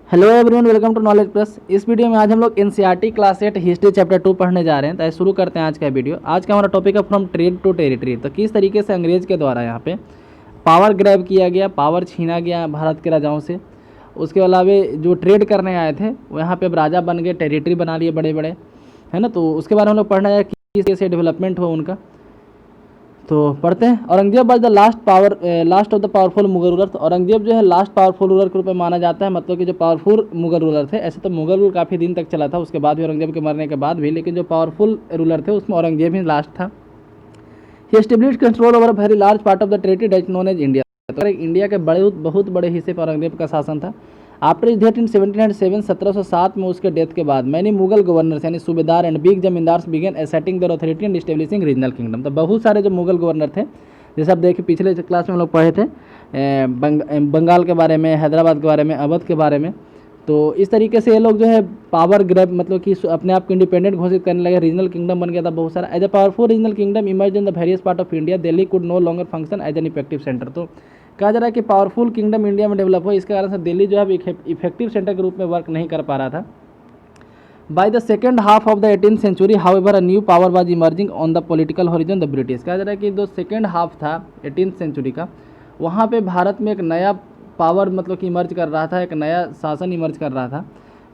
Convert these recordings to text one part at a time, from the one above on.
Hello everyone, welcome to Knowledge Plus. इस video में आज हम लोग एनसीईआरटी क्लास 8 हिस्ट्री चैप्टर 2 पढ़ने जा रहे हैं। तो शुरू करते हैं आज का वीडियो। आज का हमारा टॉपिक है फ्रॉम ट्रेड टू टेरिटरी। तो किस तरीके से अंग्रेज के द्वारा यहाँ पे पावर ग्रैब किया गया, पावर छीना गया भारत के राजाओं से। उसके अलावा जो ट्रेड करने आए थे वो यहाँ पे अब राजा बन गए, टेरिटरी बना लिए बड़े बड़े, है ना। तो उसके बारे में हम लोग पढ़ना है कि किस तरीके से डेवलपमेंट हुआ उनका। तो पढ़ते हैं। Aurangzeb was the last of the powerful Mughal ruler. तो औरंगजेब जो है लास्ट पावरफुल रूलर के रूप में माना जाता है, मतलब कि जो पावरफुल मुगल रूलर थे। ऐसे तो मुगल रूल काफ़ी दिन तक चला था, उसके बाद भी औरंगजेब के मरने के बाद भी, लेकिन जो पावरफुल रूलर थे उसमें औरंगजेब ही लास्ट था। He established control over very large part of the territory that known as India. तो इंडिया के बहुत बड़े हिस्से पर औरंगजेब का शासन था। आफ्टर इज डेथ इन 1707, 1707 में उसके डेथ के बाद मैनी मुगल गवर्नर्स यानी subedar and big zamindars began asserting their authority and establishing regional kingdom. तो बहुत सारे जो मुगल गवर्नर थे, जैसे आप देखिए पिछले क्लास में हम लोग पढ़े थे बंगाल के बारे में, हैदराबाद के बारे में, अवध के बारे में। तो इस तरीके से ये लोग जो है पावर ग्रैब, मतलब कि अपने आप को इंडिपेंडेंट घोषित करने लगे। रीजनल किंगडम बन गया था बहुत सारा। As a powerful regional kingdom emerge in the various part of India, Delhi could no longer function as an effective centre. तो कहा जा रहा है कि पावरफुल किंगडम इंडिया में डेवलप हो, इसके कारण से दिल्ली जो है इफेक्टिव सेंटर के रूप में वर्क नहीं कर पा रहा था। By the second half of the 18th century however a new power was emerging on the political horizon the British. कहा जा रहा है कि जो सेकेंड हाफ था 18th सेंचुरी का, वहाँ पे भारत में एक नया पावर मतलब कि इमर्ज कर रहा था, एक नया शासन इमर्ज कर रहा था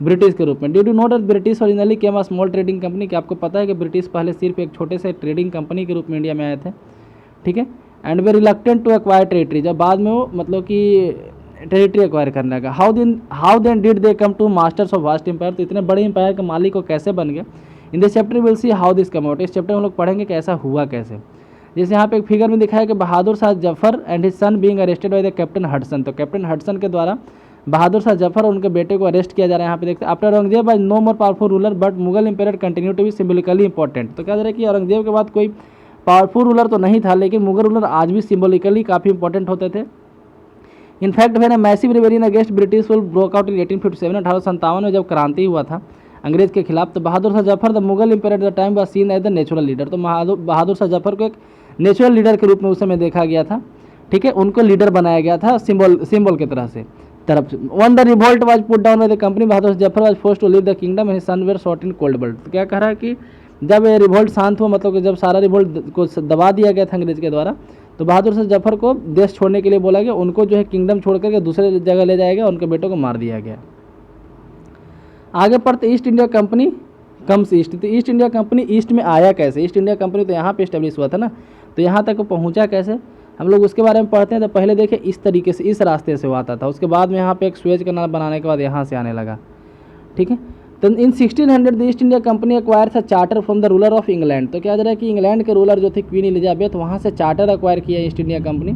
ब्रिटिश के रूप में। Due to note British originally came a small trading company. कि आपको पता है कि ब्रिटिश पहले सिर्फ एक छोटे से ट्रेडिंग कंपनी के रूप में इंडिया में आए थे, ठीक है। एंड वे रिलक्टेंट टू एक्वायर टेरिटरी, जब बाद में वो मतलब कि टेरिटरी एक्वायर करने का। How then did they come to masters of vast empire. तो इतने बड़े एम्पायर के मालिक को कैसे बन गए। In this chapter will see how this come out. इस चैप्टर में हम लोग पढ़ेंगे कि ऐसा हुआ कैसे। जैसे यहाँ पे एक फिगर में दिखाया कि Bahadur Shah Zafar and his son being arrested by the captain Hudson. तो कैप्टन हडसन के द्वारा बहादुर शाह जफर और उनके बेटे को अरेस्ट किया जा रहा है। यहाँ पे देखते हैं after Aurangzeb was no more powerful ruler but Mughal empire continue to be symbolically important. तो क्या जा रहा है कि औरंगजेब के बाद कोई पावरफुल रूलर तो नहीं था, लेकिन मुगल रूलर आज भी सिम्बॉलिकली काफ़ी इंपॉर्टेंट होते थे। In fact when a massive rebellion against British rule broke out in 1857, 1857 में जब क्रांति हुआ था अंग्रेज के खिलाफ, तो Bahadur Shah Zafar the Mughal empire at the time was seen as the natural leader. तो बहादुर शाह जफर को एक नेचुरल लीडर के रूप में उस समय देखा गया था, ठीक है। उनको लीडर बनाया गया था सिंबल की तरफ। When the revolt was put down by the company, Bahadur Zafar was forced to leave the kingdom and his son were shot in cold blood. तो क्या कह रहा है कि जब ये रिवोल्ट शांत हुआ, मतलब कि जब सारा रिवोल्ट को दबा दिया गया था अंग्रेज के द्वारा, तो बहादुर शाह जफर को देश छोड़ने के लिए बोला गया। उनको जो है किंगडम छोड़ करके दूसरे जगह ले जाया गया, उनके बेटों को मार दिया गया। आगे पढ़ते east India company comes east. तो ईस्ट इंडिया कंपनी ईस्ट में आया कैसे। ईस्ट इंडिया कंपनी तो यहाँ पे इस्टेब्लिश हुआ था ना, तो यहाँ तक पहुँचा कैसे, हम लोग उसके बारे में पढ़ते हैं। तो पहले देखिए इस तरीके से, इस रास्ते से वो आता था। उसके बाद में यहाँ पे एक स्वेज कैनाल बनाने के बाद यहाँ से आने लगा, ठीक है। तो in 1600 the East India company acquire था charter from the ruler of England. तो क्या जा रहा है कि इंग्लैंड के रूलर जो थे क्वीन एलिजाबेथ, वहाँ से चार्टर एक्वायर किया East India Company,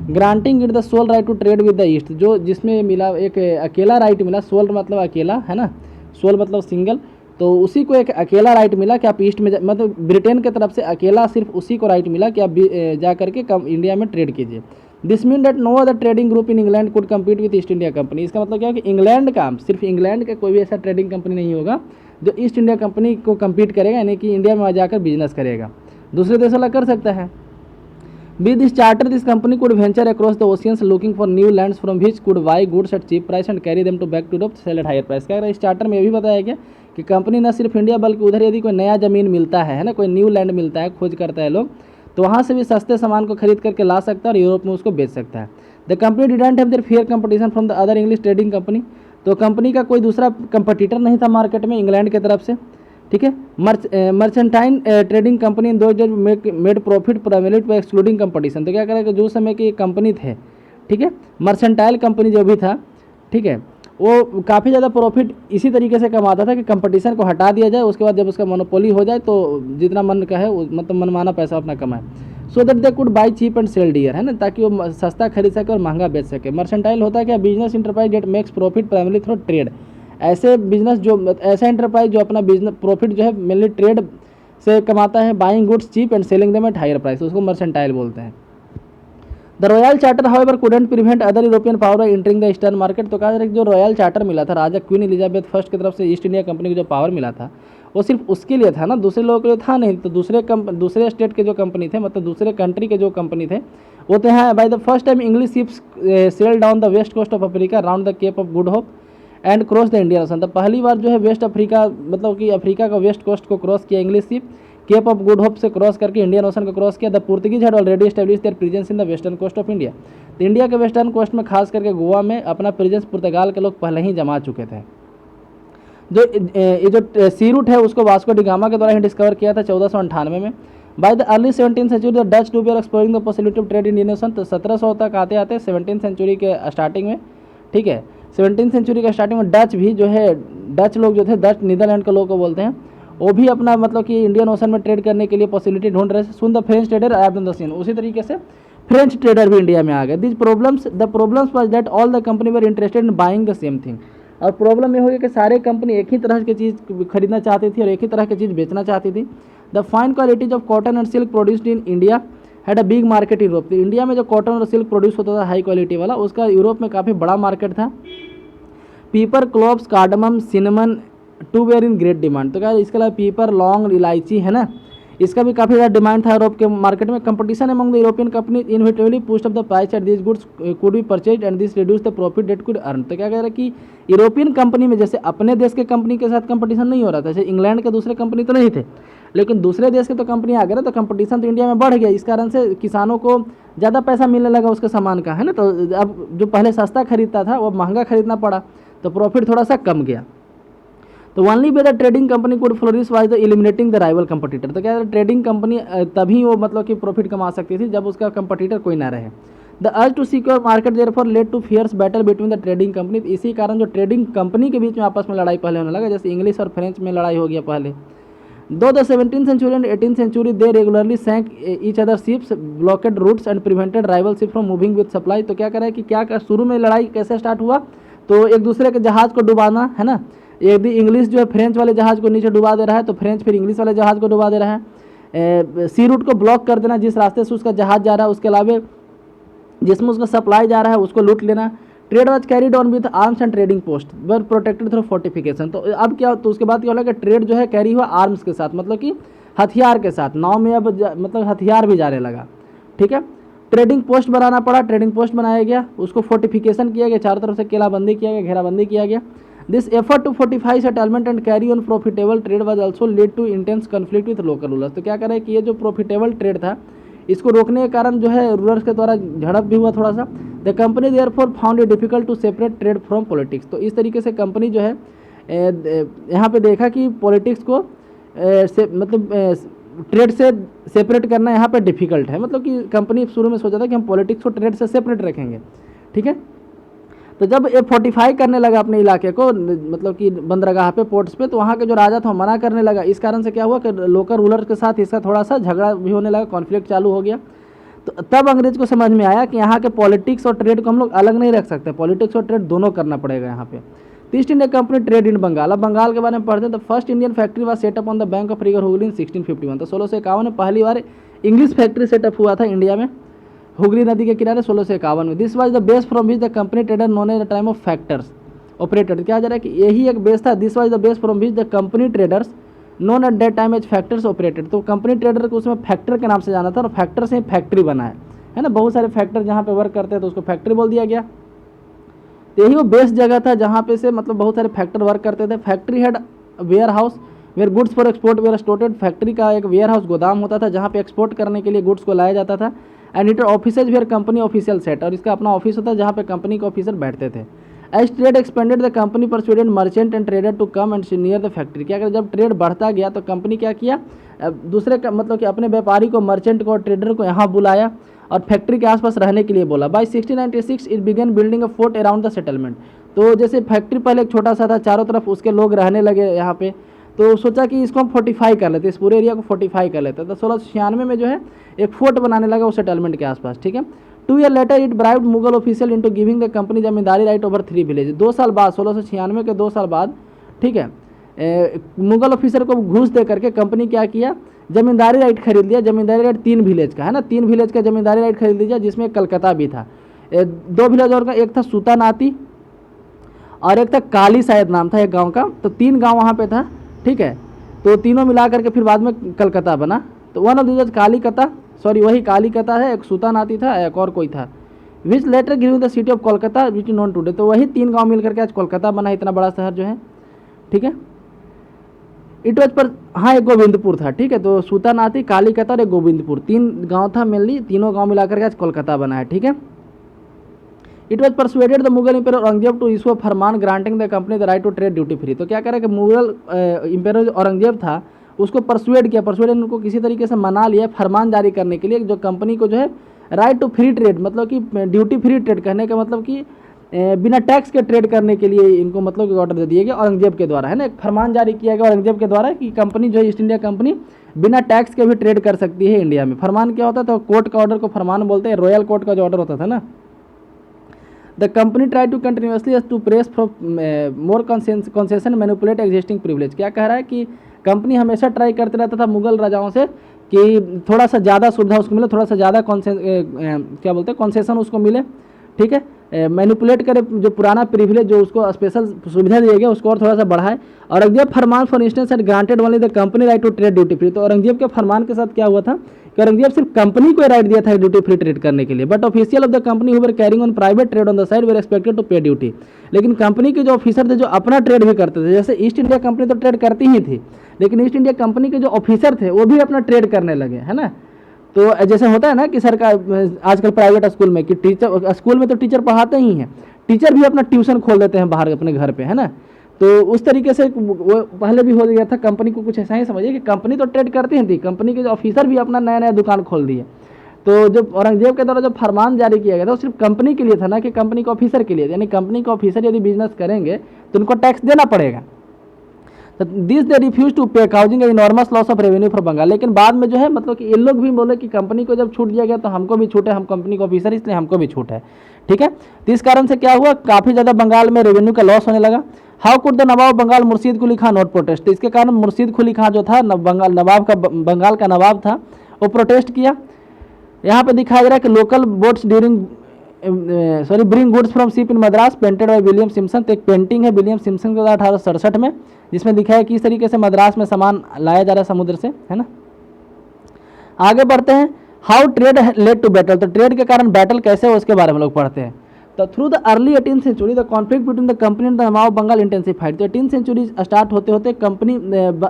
granting it the sole right to trade with the east. जो जिसमें मिला एक अकेला राइट मिला, सोल मतलब अकेला है ना, सोल मतलब सिंगल, तो उसी को एक अकेला राइट मिला कि आप ईस्ट में मतलब ब्रिटेन की तरफ से अकेला सिर्फ उसी को राइट मिला कि आप जा करके इंडिया में ट्रेड कीजिए। This mean that no other trading group in England could compete with East India Company. इसका मतलब क्या है कि इंग्लैंड का, सिर्फ इंग्लैंड का कोई भी ऐसा ट्रेडिंग कंपनी नहीं होगा जो ईस्ट इंडिया कंपनी को कम्पीट करेगा, यानी कि इंडिया में जाकर बिजनेस करेगा। दूसरे देश वाला कर सकता है। With this charter this company could venture across the oceans looking for new lands from which could buy goods at cheap price and carry them to back to Europe sell at higher price. क्या इस charter में ये भी बताया गया कि company न सिर्फ इंडिया बल्कि उधर यदि कोई नया ज़मीन मिलता है ना, कोई न्यू लैंड मिलता है, खोज करता है लोग, तो वहाँ से भी सस्ते सामान को खरीद करके ला सकता है और यूरोप में उसको बेच सकता है। The company didn't have their fair competition from the other English trading company. तो कंपनी का कोई दूसरा कंपटीटर नहीं था मार्केट में इंग्लैंड की तरफ से, ठीक है। मर्चेंटाइन ट्रेडिंग कंपनी इन दो made profit primarily to excluding competition. तो क्या करेगा, जो समय की कंपनी थे, ठीक है, मर्चेंटाइल कंपनी जो भी था, ठीक है, वो काफ़ी ज़्यादा प्रॉफिट इसी तरीके से कमाता था कि कंपटीशन को हटा दिया जाए, उसके बाद जब उसका मोनोपोली हो जाए तो जितना मन का है मतलब मनमाना पैसा अपना कमाए। So that they could buy cheap and sell dear, है ना, ताकि वो सस्ता खरीद सके और महंगा बेच सके। मर्चेंटाइल होता है क्या, business enterprise that makes profit primarily through trade. ऐसे बिजनेस जो, ऐसा इंटरप्राइज जो अपना बिजनेस प्रॉफिट जो है मेनली ट्रेड से कमाता है, buying goods cheap and selling them at higher price, उसको मर्चेंटाइल बोलते हैं। The royal charter however couldn't prevent other European power entering the eastern market. तो कहा जो रॉयल चार्टर मिला था राजा क्वीन एलिजाबेथ फर्स्ट की तरफ से ईस्ट इंडिया कंपनी को जो पावर मिला था, वो सिर्फ उसके लिए था ना, दूसरे लोगों के लिए था नहीं। तो दूसरे स्टेट के जो कंपनी थे, मतलब दूसरे कंट्री के जो कंपनी थे, वो तो हैं by the first time English ships sail down the west coast of Africa around the Cape of Good Hope and cross the Indian Ocean. तो पहली बार जो है वेस्ट अफ्रीका मतलब कि अफ्रीका का वेस्ट कोस्ट को क्रॉस किया English ship, Cape of Good Hope से क्रॉस करके इंडियन ओशन को क्रॉस किया। The Portuguese had already establish their presence in the western coast of India. तो इंडिया के वेस्टर्न कोस्ट में खास करके गोवा में अपना प्रेजेंस पुर्तगाल के लोग पहले ही जमा चुके थे। जो ये जो सी रूट है उसको वास्को डिगामा के द्वारा ही डिस्कवर किया था 1498 में। By the early 17th century the Dutch too were exploring the possibility of trade Indian Ocean. तो 1700 तक आते आते 17th सेंचुरी के स्टार्टिंग में, ठीक है, 17th सेंचुरी के स्टार्टिंग में डच भी जो है, डच लोग जो थे, डच नीदरलैंड के लोग को बोलते हैं, वो भी अपना मतलब कि इंडियन ओशन में ट्रेड करने के लिए पॉसिबिलिटी ढूंढ रहे थे। Soon the French trader arrived on the scene. उसी तरीके से फ्रेंच ट्रेडर भी इंडिया में आ गए। The problems was that all the company were interested in buying the same thing. और प्रॉब्लम ये हो गया कि सारे कंपनी एक ही तरह की चीज़ खरीदना चाहती थी और एक ही तरह की चीज़ बेचना चाहती थी। The fine qualities of cotton and silk produced in India had a big market in Europe. India में जो कॉटन और सिल्क प्रोड्यूस होता था हाई क्वालिटी वाला, उसका यूरोप में काफ़ी बड़ा मार्केट था। Pepper, cloves, cardamom, cinnamon too were in great demand. तो क्या इसके अलावा पीपर, लौंग, इलायची है ना, इसका भी काफ़ी ज़्यादा डिमांड था यूरोप के मार्केट में। Competition among the European company inevitably pushed up the price at this goods could be purchased and this reduce the profit that could earn. तो क्या कह रहा है कि यूरोपियन कंपनी में जैसे अपने देश के कंपनी के साथ कंपटीशन नहीं हो रहा था, जैसे इंग्लैंड के दूसरे कंपनी तो नहीं थे, लेकिन दूसरे देश के तो कंपनी आ गए ना, तो कंपटीशन तो इंडिया में बढ़ गया। इस कारण से किसानों को ज़्यादा पैसा मिलने लगा उसके सामान का, है ना। तो अब जो पहले सस्ता खरीदता था वो महंगा खरीदना पड़ा, तो प्रॉफिट थोड़ा सा कम गया। तो only way the trading company could flourish was the eliminating the rival competitor. तो क्या ट्रेडिंग कंपनी तभी वो मतलब कि प्रॉफिट कमा सकती थी जब उसका कंपटीटर कोई ना रहे। The urge to secure market therefore led to fierce battle between the trading company. इसी कारण जो ट्रेडिंग कंपनी के बीच में आपस में लड़ाई पहले होने लगा, जैसे इंग्लिश और फ्रेंच में लड़ाई हो गया पहले। Though the 17th century and 18th century they regularly sank each other ships, blockade routes and prevented rival ship from moving with supply. तो क्या करें कि क्या शुरू में लड़ाई कैसे स्टार्ट हुआ, तो एक दूसरे के जहाज़ को डुबाना, है ना। यदि इंग्लिश जो है फ्रेंच वाले जहाज़ को नीचे डुबा दे रहा है तो फ्रेंच फिर इंग्लिश वाले जहाज़ को डुबा दे रहा है। सी रूट को ब्लॉक कर देना, जिस रास्ते से उसका जहाज़ जा रहा है, उसके अलावा जिसमें उसका सप्लाई जा रहा है उसको लूट लेना। Trade was carried on with arms and trading post were protected through fortification. तो अब क्या, तो उसके बाद क्या होला कि ट्रेड जो है कैरी हुआ आर्म्स के साथ, मतलब कि हथियार के साथ। नाव में अब मतलब हथियार भी जाने लगा, ठीक है। ट्रेडिंग पोस्ट बनाना पड़ा, ट्रेडिंग पोस्ट बनाया गया, उसको फोर्टिफिकेशन किया गया, चारों तरफ से किलाबंदी किया गया, घेराबंदी किया गया। This effort to fortify settlement and carry on profitable trade was also lead to intense conflict with local rulers. तो क्या करें कि ये जो प्रॉफिटेबल ट्रेड था इसको रोकने के कारण जो है रूलर्स के द्वारा झड़प भी हुआ थोड़ा सा। The company therefore found it difficult to separate trade from politics. तो इस तरीके से कंपनी जो है यहाँ पे देखा कि पॉलिटिक्स को मतलब ट्रेड से सेपरेट करना यहाँ पे डिफिकल्ट है। मतलब कि कंपनी शुरू में सोचा था कि हम पॉलिटिक्स को ट्रेड से सेपरेट रखेंगे, ठीक है। तो जब ये फोर्टिफाई करने लगा अपने इलाके को, मतलब कि बंदरगाह पे, पोर्ट्स पे, तो वहाँ के जो राजा था मना करने लगा। इस कारण से क्या हुआ कि लोकल रूलर के साथ इसका थोड़ा सा झगड़ा भी होने लगा, कॉन्फ्लिक्ट चालू हो गया। तो तब अंग्रेज को समझ में आया कि यहाँ के पॉलिटिक्स और ट्रेड को हम लोग अलग नहीं रख सकते, पॉलिटिक्स और ट्रेड दोनों करना पड़ेगा यहाँ पे। East India company trade in Bengal. अब बंगाल के बारे में पढ़ते हैं तो first Indian factory was set up on the bank of river Hooghly in 1651। तो 1651 में पहली बार इंग्लिश फैक्ट्री सेटअप हुआ था इंडिया में, हुगली नदी के किनारे 1651 में। This was the base from which the company trader known as the time of factors operated. क्या जा रहा है कि यही एक बेस था, this was the base from which the company traders known at that time as factors operated. तो company trader को उसमें फैक्टर के नाम से जाना था और फैक्टर से फैक्ट्री बना है ना। बहुत सारे फैक्टर जहाँ पे वर्क करते हैं तो उसको फैक्ट्री बोल दिया गया। तो यही वो बेस्ट जगह था जहाँ पे से मतलब बहुत सारे फैक्टर वर्क करते थे। Factory had warehouse where goods for export were stored. Factory का एक वेयर हाउस गोदाम होता था जहाँ पे एक्सपोर्ट करने के लिए गुड्स को लाया जाता था। And it offices where company official sat, और इसका अपना ऑफिस होता है जहाँ पे कंपनी के ऑफिसर बैठते थे। As trade expanded the company persuaded merchant and trader to come and near the factory. क्या कर, जब ट्रेड बढ़ता गया तो कंपनी क्या किया, दूसरे का मतलब कि अपने व्यापारी को, मर्चेंट को, ट्रेडर को यहाँ बुलाया और फैक्ट्री के आसपास रहने के लिए बोला। By 1696 it began building a fort around the settlement. तो जैसे फैक्ट्री पहले एक छोटा सा था, चारों तरफ उसके लोग रहने लगे यहाँ पे, तो सोचा कि इसको हम फोर्टिफाई कर लेते, इस पूरे एरिया को फोर्टिफाई कर लेते। तो 1696 में जो है एक फोर्ट बनाने लगा उस सेटलमेंट के आसपास, ठीक है। 2 year later it bribed Mughal official into giving the company zamindari right over 3 village. 2 साल बाद, 1696 के 2 साल बाद, ठीक है, मुगल ऑफिसर को घूस दे करके कंपनी क्या किया, जमींदारी राइट खरीद लिया। जमींदारी राइट 3 विलेज का, है ना, 3 विलेज का जमींदारी राइट खरीद लिया, जिसमें कलकत्ता भी था। 2 विलेज और का, एक था सूतानाती और एक था काली शायद नाम था एक गांव का। तो 3 गांव वहाँ पे था, ठीक है। तो तीनों मिला करके फिर बाद में कलकत्ता बना। तो वन ऑफ दिस कालीकता, सॉरी वही कालीकता है, एक सूतानाती था, एक और कोई था, which later giving the city of Kolkata which known today. तो वही 3 गांव मिल करके आज कोलकाता बना, इतना बड़ा शहर जो है, ठीक है। इट वॉज पर, हाँ एक गोविंदपुर था, ठीक है। तो सूतानाथी, कालीकता और एक गोविंदपुर, 3 गांव था मेनली, तीनों गांव मिलाकर के आज कोलकाता बना है, ठीक है। It was persuaded the Mughal emperor Aurangzeb to issue farman granting the company the right to trade duty free. तो क्या कह रहा है कि मुगल इंपेयर औरंगजेब था, उसको परसुएड किया, परसुएड उनको किसी तरीके से मना लिया फरमान जारी करने के लिए, जो कंपनी को जो है राइट टू फ्री ट्रेड, मतलब कि ड्यूटी फ्री ट्रेड, कहने का मतलब कि बिना टैक्स के ट्रेड करने के लिए इनको मतलब ऑर्डर दे दिया गया औरंगजेब के द्वारा, है ना। एक फरमान जारी किया गया औरंगजेब के द्वारा कि कंपनी जो है ईस्ट इंडिया कंपनी बिना टैक्स के भी ट्रेड कर सकती है इंडिया में। फरमान क्या होता है, तो कोर्ट का ऑर्डर को फरमान बोलते हैं, रॉयल कोर्ट का जो ऑर्डर होता था ना। The company try to continuously to press for more concession manipulate existing privilege. क्या कह रहा है कि कंपनी हमेशा ट्राई करते रहता था मुगल राजाओं से कि थोड़ा सा ज़्यादा सुविधा उसको मिले, थोड़ा सा ज़्यादा क्या बोलते हैं कंसेशन उसको मिले, ठीक है। मैनिपुलेट करे, जो पुराना प्रिविलेज जो उसको स्पेशल सुविधा दिया गया उसको और थोड़ा सा बढ़ाए। Aurangzeb farman for instance at granted only the company right to trade duty free. तो औरंगजेब के फरमान के साथ क्या हुआ था कि औरंगजेब सिर्फ कंपनी को राइट दिया था ड्यूटी फ्री ट्रेड करने के लिए, but official of the company who were carrying on private trade on the side were expected to pay duty. लेकिन कंपनी के जो ऑफिसर थे जो अपना ट्रेड भी करते थे, जैसे ईस्ट इंडिया कंपनी तो ट्रेड करती ही थी, लेकिन ईस्ट इंडिया कंपनी के जो ऑफिसर थे वो भी अपना ट्रेड करने लगे, है ना। तो जैसे होता है ना कि सरकार आजकल प्राइवेट स्कूल में कि टीचर, स्कूल में तो टीचर पढ़ाते ही हैं, टीचर भी अपना ट्यूशन खोल देते हैं बाहर अपने घर पे, है ना। तो उस तरीके से वो पहले भी हो गया था, कंपनी को कुछ ऐसा ही समझिए कि कंपनी तो ट्रेड करती थी, कंपनी के जो ऑफिसर भी अपना नया नया दुकान खोल दिए। तो जब औरंगजेब के द्वारा जब फरमान जारी किया गया था वो सिर्फ कंपनी के लिए था ना कि कंपनी के ऑफिसर के लिए, यानी कंपनी के ऑफिसर यदि बिजनेस करेंगे तो उनको टैक्स देना पड़ेगा। तो this they refuse to pay causing enormous loss of revenue for Bengal. लेकिन बाद में जो है मतलब कि इन लोग भी बोले कि कंपनी को जब छूट दिया गया तो हमको भी छूट है, हम कंपनी को ऑफिसर इसलिए हमको भी छूट है, ठीक है। तो इस कारण से क्या हुआ, काफ़ी ज़्यादा बंगाल में रेवेन्यू का लॉस होने लगा। How could the Nawab Bengal Murshid Quli Khan not protest. तो इसके कारण मुर्शीद कुली खान जो था बंगाल का नवाब था, वो प्रोटेस्ट किया। यहाँ पे दिखाया जा रहा है कि local boats during bring goods from ship in Madras painted by William Simpson. तो एक पेंटिंग है विलियम सिम्पसन के 1867 में, जिसमें दिखाया किस तरीके से मद्रास में सामान लाया जा रहा है समुद्र से, है ना। आगे बढ़ते हैं, how trade led to battle. तो ट्रेड के कारण बैटल कैसे हो उसके बारे में लोग पढ़ते हैं। तो through the early 18th century the conflict between the company and the Nawab Bengal intensified. तो 18th सेंचुरी स्टार्ट होते होते कंपनी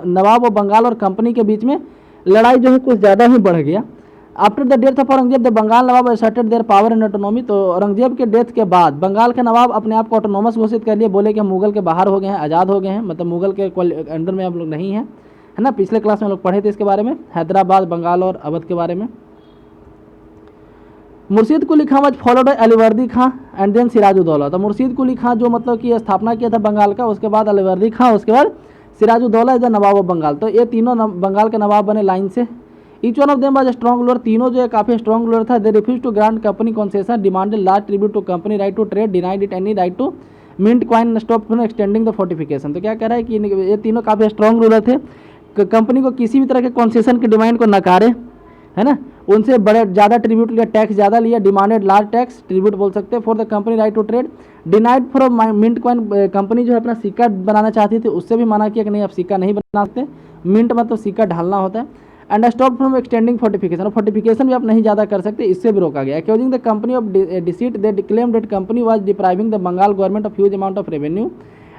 नवाब और बंगाल और कंपनी के बीच में लड़ाई जो है कुछ ज़्यादा ही बढ़ गया। After the death of Aurangzeb the Bengal Nawab asserted their power and autonomy. तो औरंगजेब के डेथ के बाद बंगाल के नवाब अपने आप को ऑटोनॉमस घोषित कर लिए, बोले कि हम मुगल के बाहर हो गए हैं, आज़ाद हो गए हैं, मतलब मुगल के अंडर में आप लोग नहीं हैं, है ना। पिछले क्लास में हम लोग पढ़े थे इसके बारे में, हैदराबाद, बंगाल और अवध के बारे में। Murshid Quli Khan was followed by Alivardi Khan and then Sirajuddaulah. तो मुर्शीद कुली खां जो मतलब की स्थापना किया था बंगाल का, उसके बाद अलीवर्दी खां, उसके बाद Sirajuddaula is the Nawab of Bengal. तो ये तीनों बंगाल के नवाब बने लाइन से। Each one of them was strong ruler. तीनों जो है काफ़ी स्ट्रॉन्ग रूलर था। They refuse to grant company concession, demanded large tribute to company right to trade, denied it any right to mint coin, stop from extending the fortification. तो क्या कह रहा है कि ये तीनों काफ़ी स्ट्रॉन्ग रूलर थे, कंपनी को किसी भी तरह के कंसेशन की डिमांड को नकारे, है ना। उनसे बड़े ज़्यादा ट्रिब्यूट लिया, टैक्स ज़्यादा लिया, डिमांडेड लार्ज टैक्स, ट्रिब्यूट बोल सकते हैं, for the company right to trade, denied for mint coin. Company जो है अपना सिक्का बनाना चाहती थी, उससे भी मना किया कि नहीं आप सिक्का नहीं बना सकते, मिंट मतलब सिक्का ढालना होता है। And stop from extending fortification, और फोर्टिफिकेशन भी आप नहीं ज़्यादा कर सकते, इससे भी रोका गया। Accusing the company of deceit, they declaim that company was depriving the Bengal government of huge amount of revenue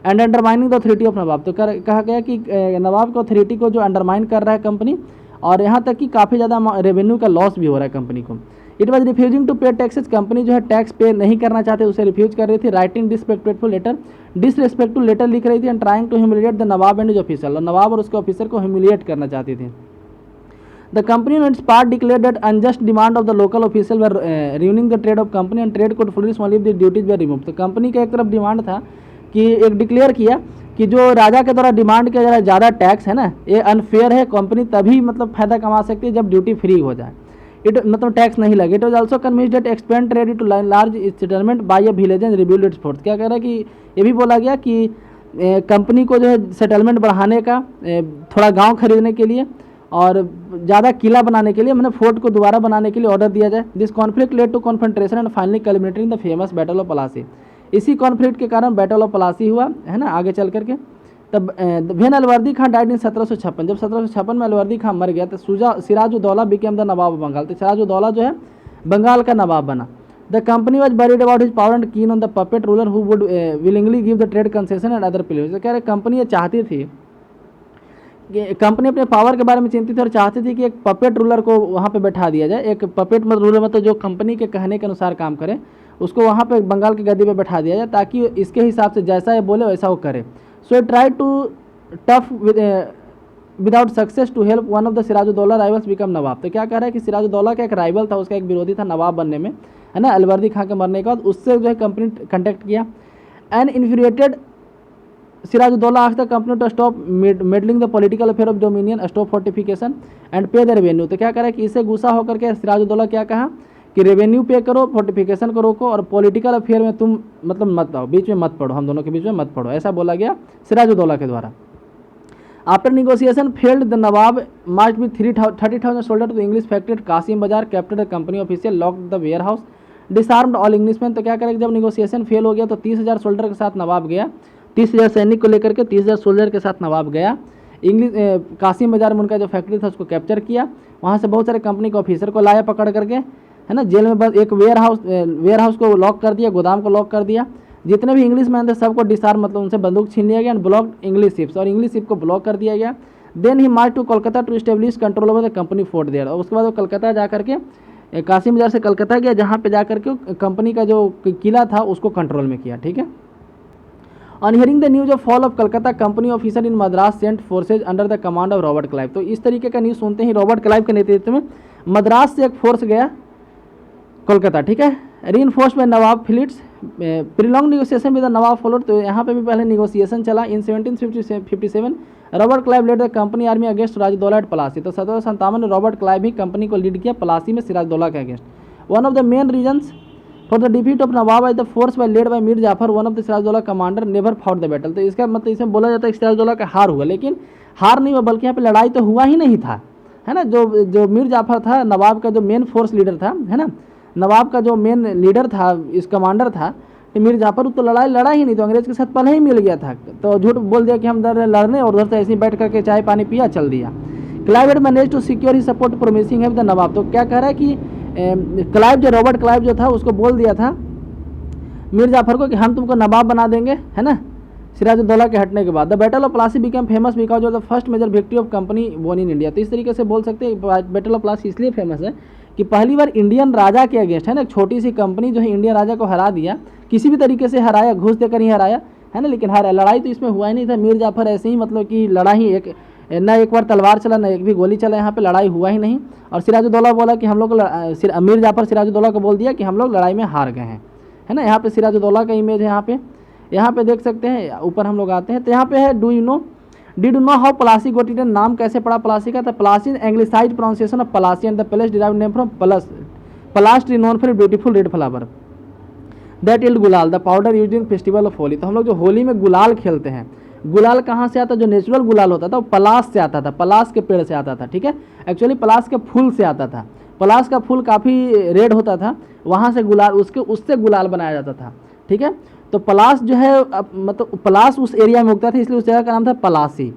and undermining the authority of nawab. तो कहा गया कि नवाब को अथॉरिटी को जो अंडरमाइन कर रहा है कंपनी, और यहाँ तक कि काफ़ी ज़्यादा रेवेन्यू का लॉस भी हो रहा है कंपनी को। इट वॉज रिफ्यूजिंग टू पे टैक्सेस, कंपनी जो है टैक्स पे नहीं करना चाहते, उसे रिफ्यूज कर रही थी। Writing disrespectful letter, disrespectful letter लिख रही थी, and trying to humiliate the Nawab and his officer, और नवाब और उसके ऑफिसर को ह्यूमिलिएट करना चाहती थी। The company on its part declared that unjust demand of the local official were ruining the trade of company and trade could flourish only if the duties were removed। तो company का एक तरफ demand था कि एक declare किया कि जो राजा के द्वारा डिमांड किया जा रहा है ज़्यादा टैक्स है ना, ये अनफेयर है, कंपनी तभी मतलब फायदा कमा सकती है जब ड्यूटी फ्री हो जाए, इट मतलब टैक्स नहीं लगे। It was also convinced that expand trade to large settlement by a village and rebuilt its fort. क्या कह रहा है कि ये भी बोला गया कि कंपनी को जो है सेटलमेंट बढ़ाने का, थोड़ा गाँव खरीदने के लिए और ज़्यादा किला बनाने के लिए, मैंने फोर्ट को दोबारा बनाने के लिए ऑर्डर दिया जाए। This conflict led to confrontation and finally culminating the famous battle of Plassey. इसी कॉन्फ्लिक्ट के कारण बैटल ऑफ पलासी हुआ, है ना, आगे चल करके। तब when Alivardi Khan died in 1756, जब 1756 में अलवर्दी खान मर गया तो Sirajuddaula became the Nawab of Bengal. तो सिराजुद्दौला जो है बंगाल का नवाब बना। The company was worried about his power and keen on the puppet ruler who would willingly give the trade concession and other players. तो कह रहे कंपनी ये चाहती थी कि कंपनी अपने पावर के बारे में चिंतित थी और चाहती थी कि एक पपेट रूलर को वहाँ पे बैठा दिया जाए। एक पपेट मतलब रूलर मतलब जो कंपनी के कहने के अनुसार काम करे, उसको वहाँ पे बंगाल की गद्दी पे बैठा दिया जाए ताकि इसके हिसाब से जैसा ये बोले वैसा वो करे। So try to tough without success to help one of the Sirajuddaulah rivals become nawab. तो क्या कह रहा है कि सिराजुद्दौला का एक राइवल था, उसका एक विरोधी था नवाब बनने में, है ना, अलवर्दी खां के मरने के बाद, उससे जो है कंपनी कंटेक्ट किया। And infuriated Sirajuddaula asked the company to stop meddling the political affair of dominion, stop fortification and pay the revenue. तो क्या कह रहा है कि इससे गुस्सा होकर के सिराजुद्दौला क्या कहा कि रेवेन्यू पे करो, फोर्टिफिकेशन को रोको और पॉलिटिकल अफेयर में तुम मतलब मत आओ, बीच में मत पड़ो, हम दोनों के बीच में मत पड़ो, ऐसा बोला गया सिराजुद्दौला के द्वारा। After negotiation failed the nawab march with 30,000 soldier to the English factory at Kasim Bazar, captured the company official, locked the warehouse, disarmed all Englishman. तो क्या करें, जब निगोशिएशन फेल हो गया तो 30,000 सोल्जर के साथ नवाब गया, 30,000 सैनिक को लेकर के 30,000 सोल्जर के साथ नवाब गया। इंग्लिश कासिम बाजार में उनका जो फैक्ट्री था उसको कैप्चर किया, वहाँ से बहुत सारे कंपनी के ऑफिसर को लाया पकड़ करके, है ना, जेल में बस एक वेयर हाउस को लॉक कर दिया, गोदाम को लॉक कर दिया। जितने भी इंग्लिश मैन थे सबको डिसआर्म मतलब उनसे बंदूक छीन लिया गया एंड ब्लॉक इंग्लिश शिप्स, और इंग्लिश शिप को ब्लॉक कर दिया गया। Then he march to Kolkata to establish control over the company fort there. और उसके बाद वो कलकत्ता जा करके कासिम बाजार से कलकत्ता गया, जहाँ पे जा करके कंपनी का जो किला था उसको कंट्रोल में किया। ठीक है। On hearing the news of fall of Calcutta, company officer in Madras sent forces under the command of Robert Clive. तो इस तरीके का न्यूज़ सुनते ही रॉबर्ट क्लाइव के नेतृत्व में मद्रास से एक फोर्स गया कोलकाता। ठीक है। Reinforced by nawab Phillips, prolong negotiation with the nawab followed. तो यहाँ पे भी पहले निगोशिएशन चला। In 1757 Robert Clive led the company army against Sirajuddaulah at Plassey. तो 1757 में रॉबर्ट क्लाइव ही कंपनी को लीड किया पलासी में सिराजुद्दौला के against. One of the main reasons for the defeat of nawab as the force by led by Mir Jafar, one of the Siraj-ud-Daulah commander never fought the battle. तो इसका मतलब इसमें बोला जाता है कि सिराजुद्दौला का हार हुआ, लेकिन हार नहीं हुआ बल्कि यहाँ पे लड़ाई तो हुआ ही नहीं था, है ना। जो मीर जाफर था नवाब का जो मेन फोर्स लीडर था, है ना, नवाब का जो मेन लीडर था, इस कमांडर था मीर जाफर, तो लड़ाई लड़ा ही नहीं, तो अंग्रेज के साथ पहले ही मिल गया था। तो झूठ बोल दिया कि हम लड़ने, और उधर से ऐसे ही बैठ करके चाय पानी पिया, चल दिया। Clive had managed to secure he support promising है द नवाब। तो क्या कह रहा है कि क्लाइव जो रॉबर्ट क्लाइव जो था उसको बोल दिया था मीर जाफर को कि हम तुमको नवाब बना देंगे, है ना, सिराजुद्दौला के हटने के बाद। The battle of Plassey become famous because of the first major victory of company won in India. तो इस तरीके से बोल सकते हैं बैटल ऑफ प्लासी इसलिए फेमस है कि पहली बार इंडियन राजा के अगेंस्ट, है ना, एक छोटी सी कंपनी जो है इंडियन राजा को हरा दिया, किसी भी तरीके से हराया, घूस देकर ही हराया, है ना, लेकिन हारा। लड़ाई तो इसमें हुआ ही नहीं था। मीर जाफर ऐसे ही मतलब कि लड़ा ही, एक बार तलवार चला, ना एक भी गोली चला, यहाँ पे लड़ाई हुआ ही नहीं। और सिराजुद्दौला बोला कि हम लोग, मीर जाफर सिराजुद्दौला को बोल दिया कि हम लोग लड़ाई में हार गए हैं, है ना। यहाँ पे सिराजुद्दौला का इमेज है, यहाँ पे देख सकते हैं। ऊपर हम लोग आते हैं तो यहाँ पे है did you know how Plassey got it, नाम कैसे पड़ा पलासी का। तो Plassey anglicised pronunciation of Palashi and the place derived name from palash tree known for beautiful red flower that yield gulal, the powder used in festival of Holi. तो हम लोग जो होली में गुलाल खेलते हैं, गुलाल कहाँ से आता, जो नेचुरल गुलाल होता था वो पलास से आता था, पलास के पेड़ से आता था। ठीक है। एक्चुअली पलास के फूल से आता था, पलास का फूल काफ़ी रेड होता था, वहाँ से गुलाल, उससे गुलाल बनाया जाता था। ठीक है। तो पलास जो है मतलब पलास उस एरिया में उगता था, इसलिए उस जगह का नाम था पलासी।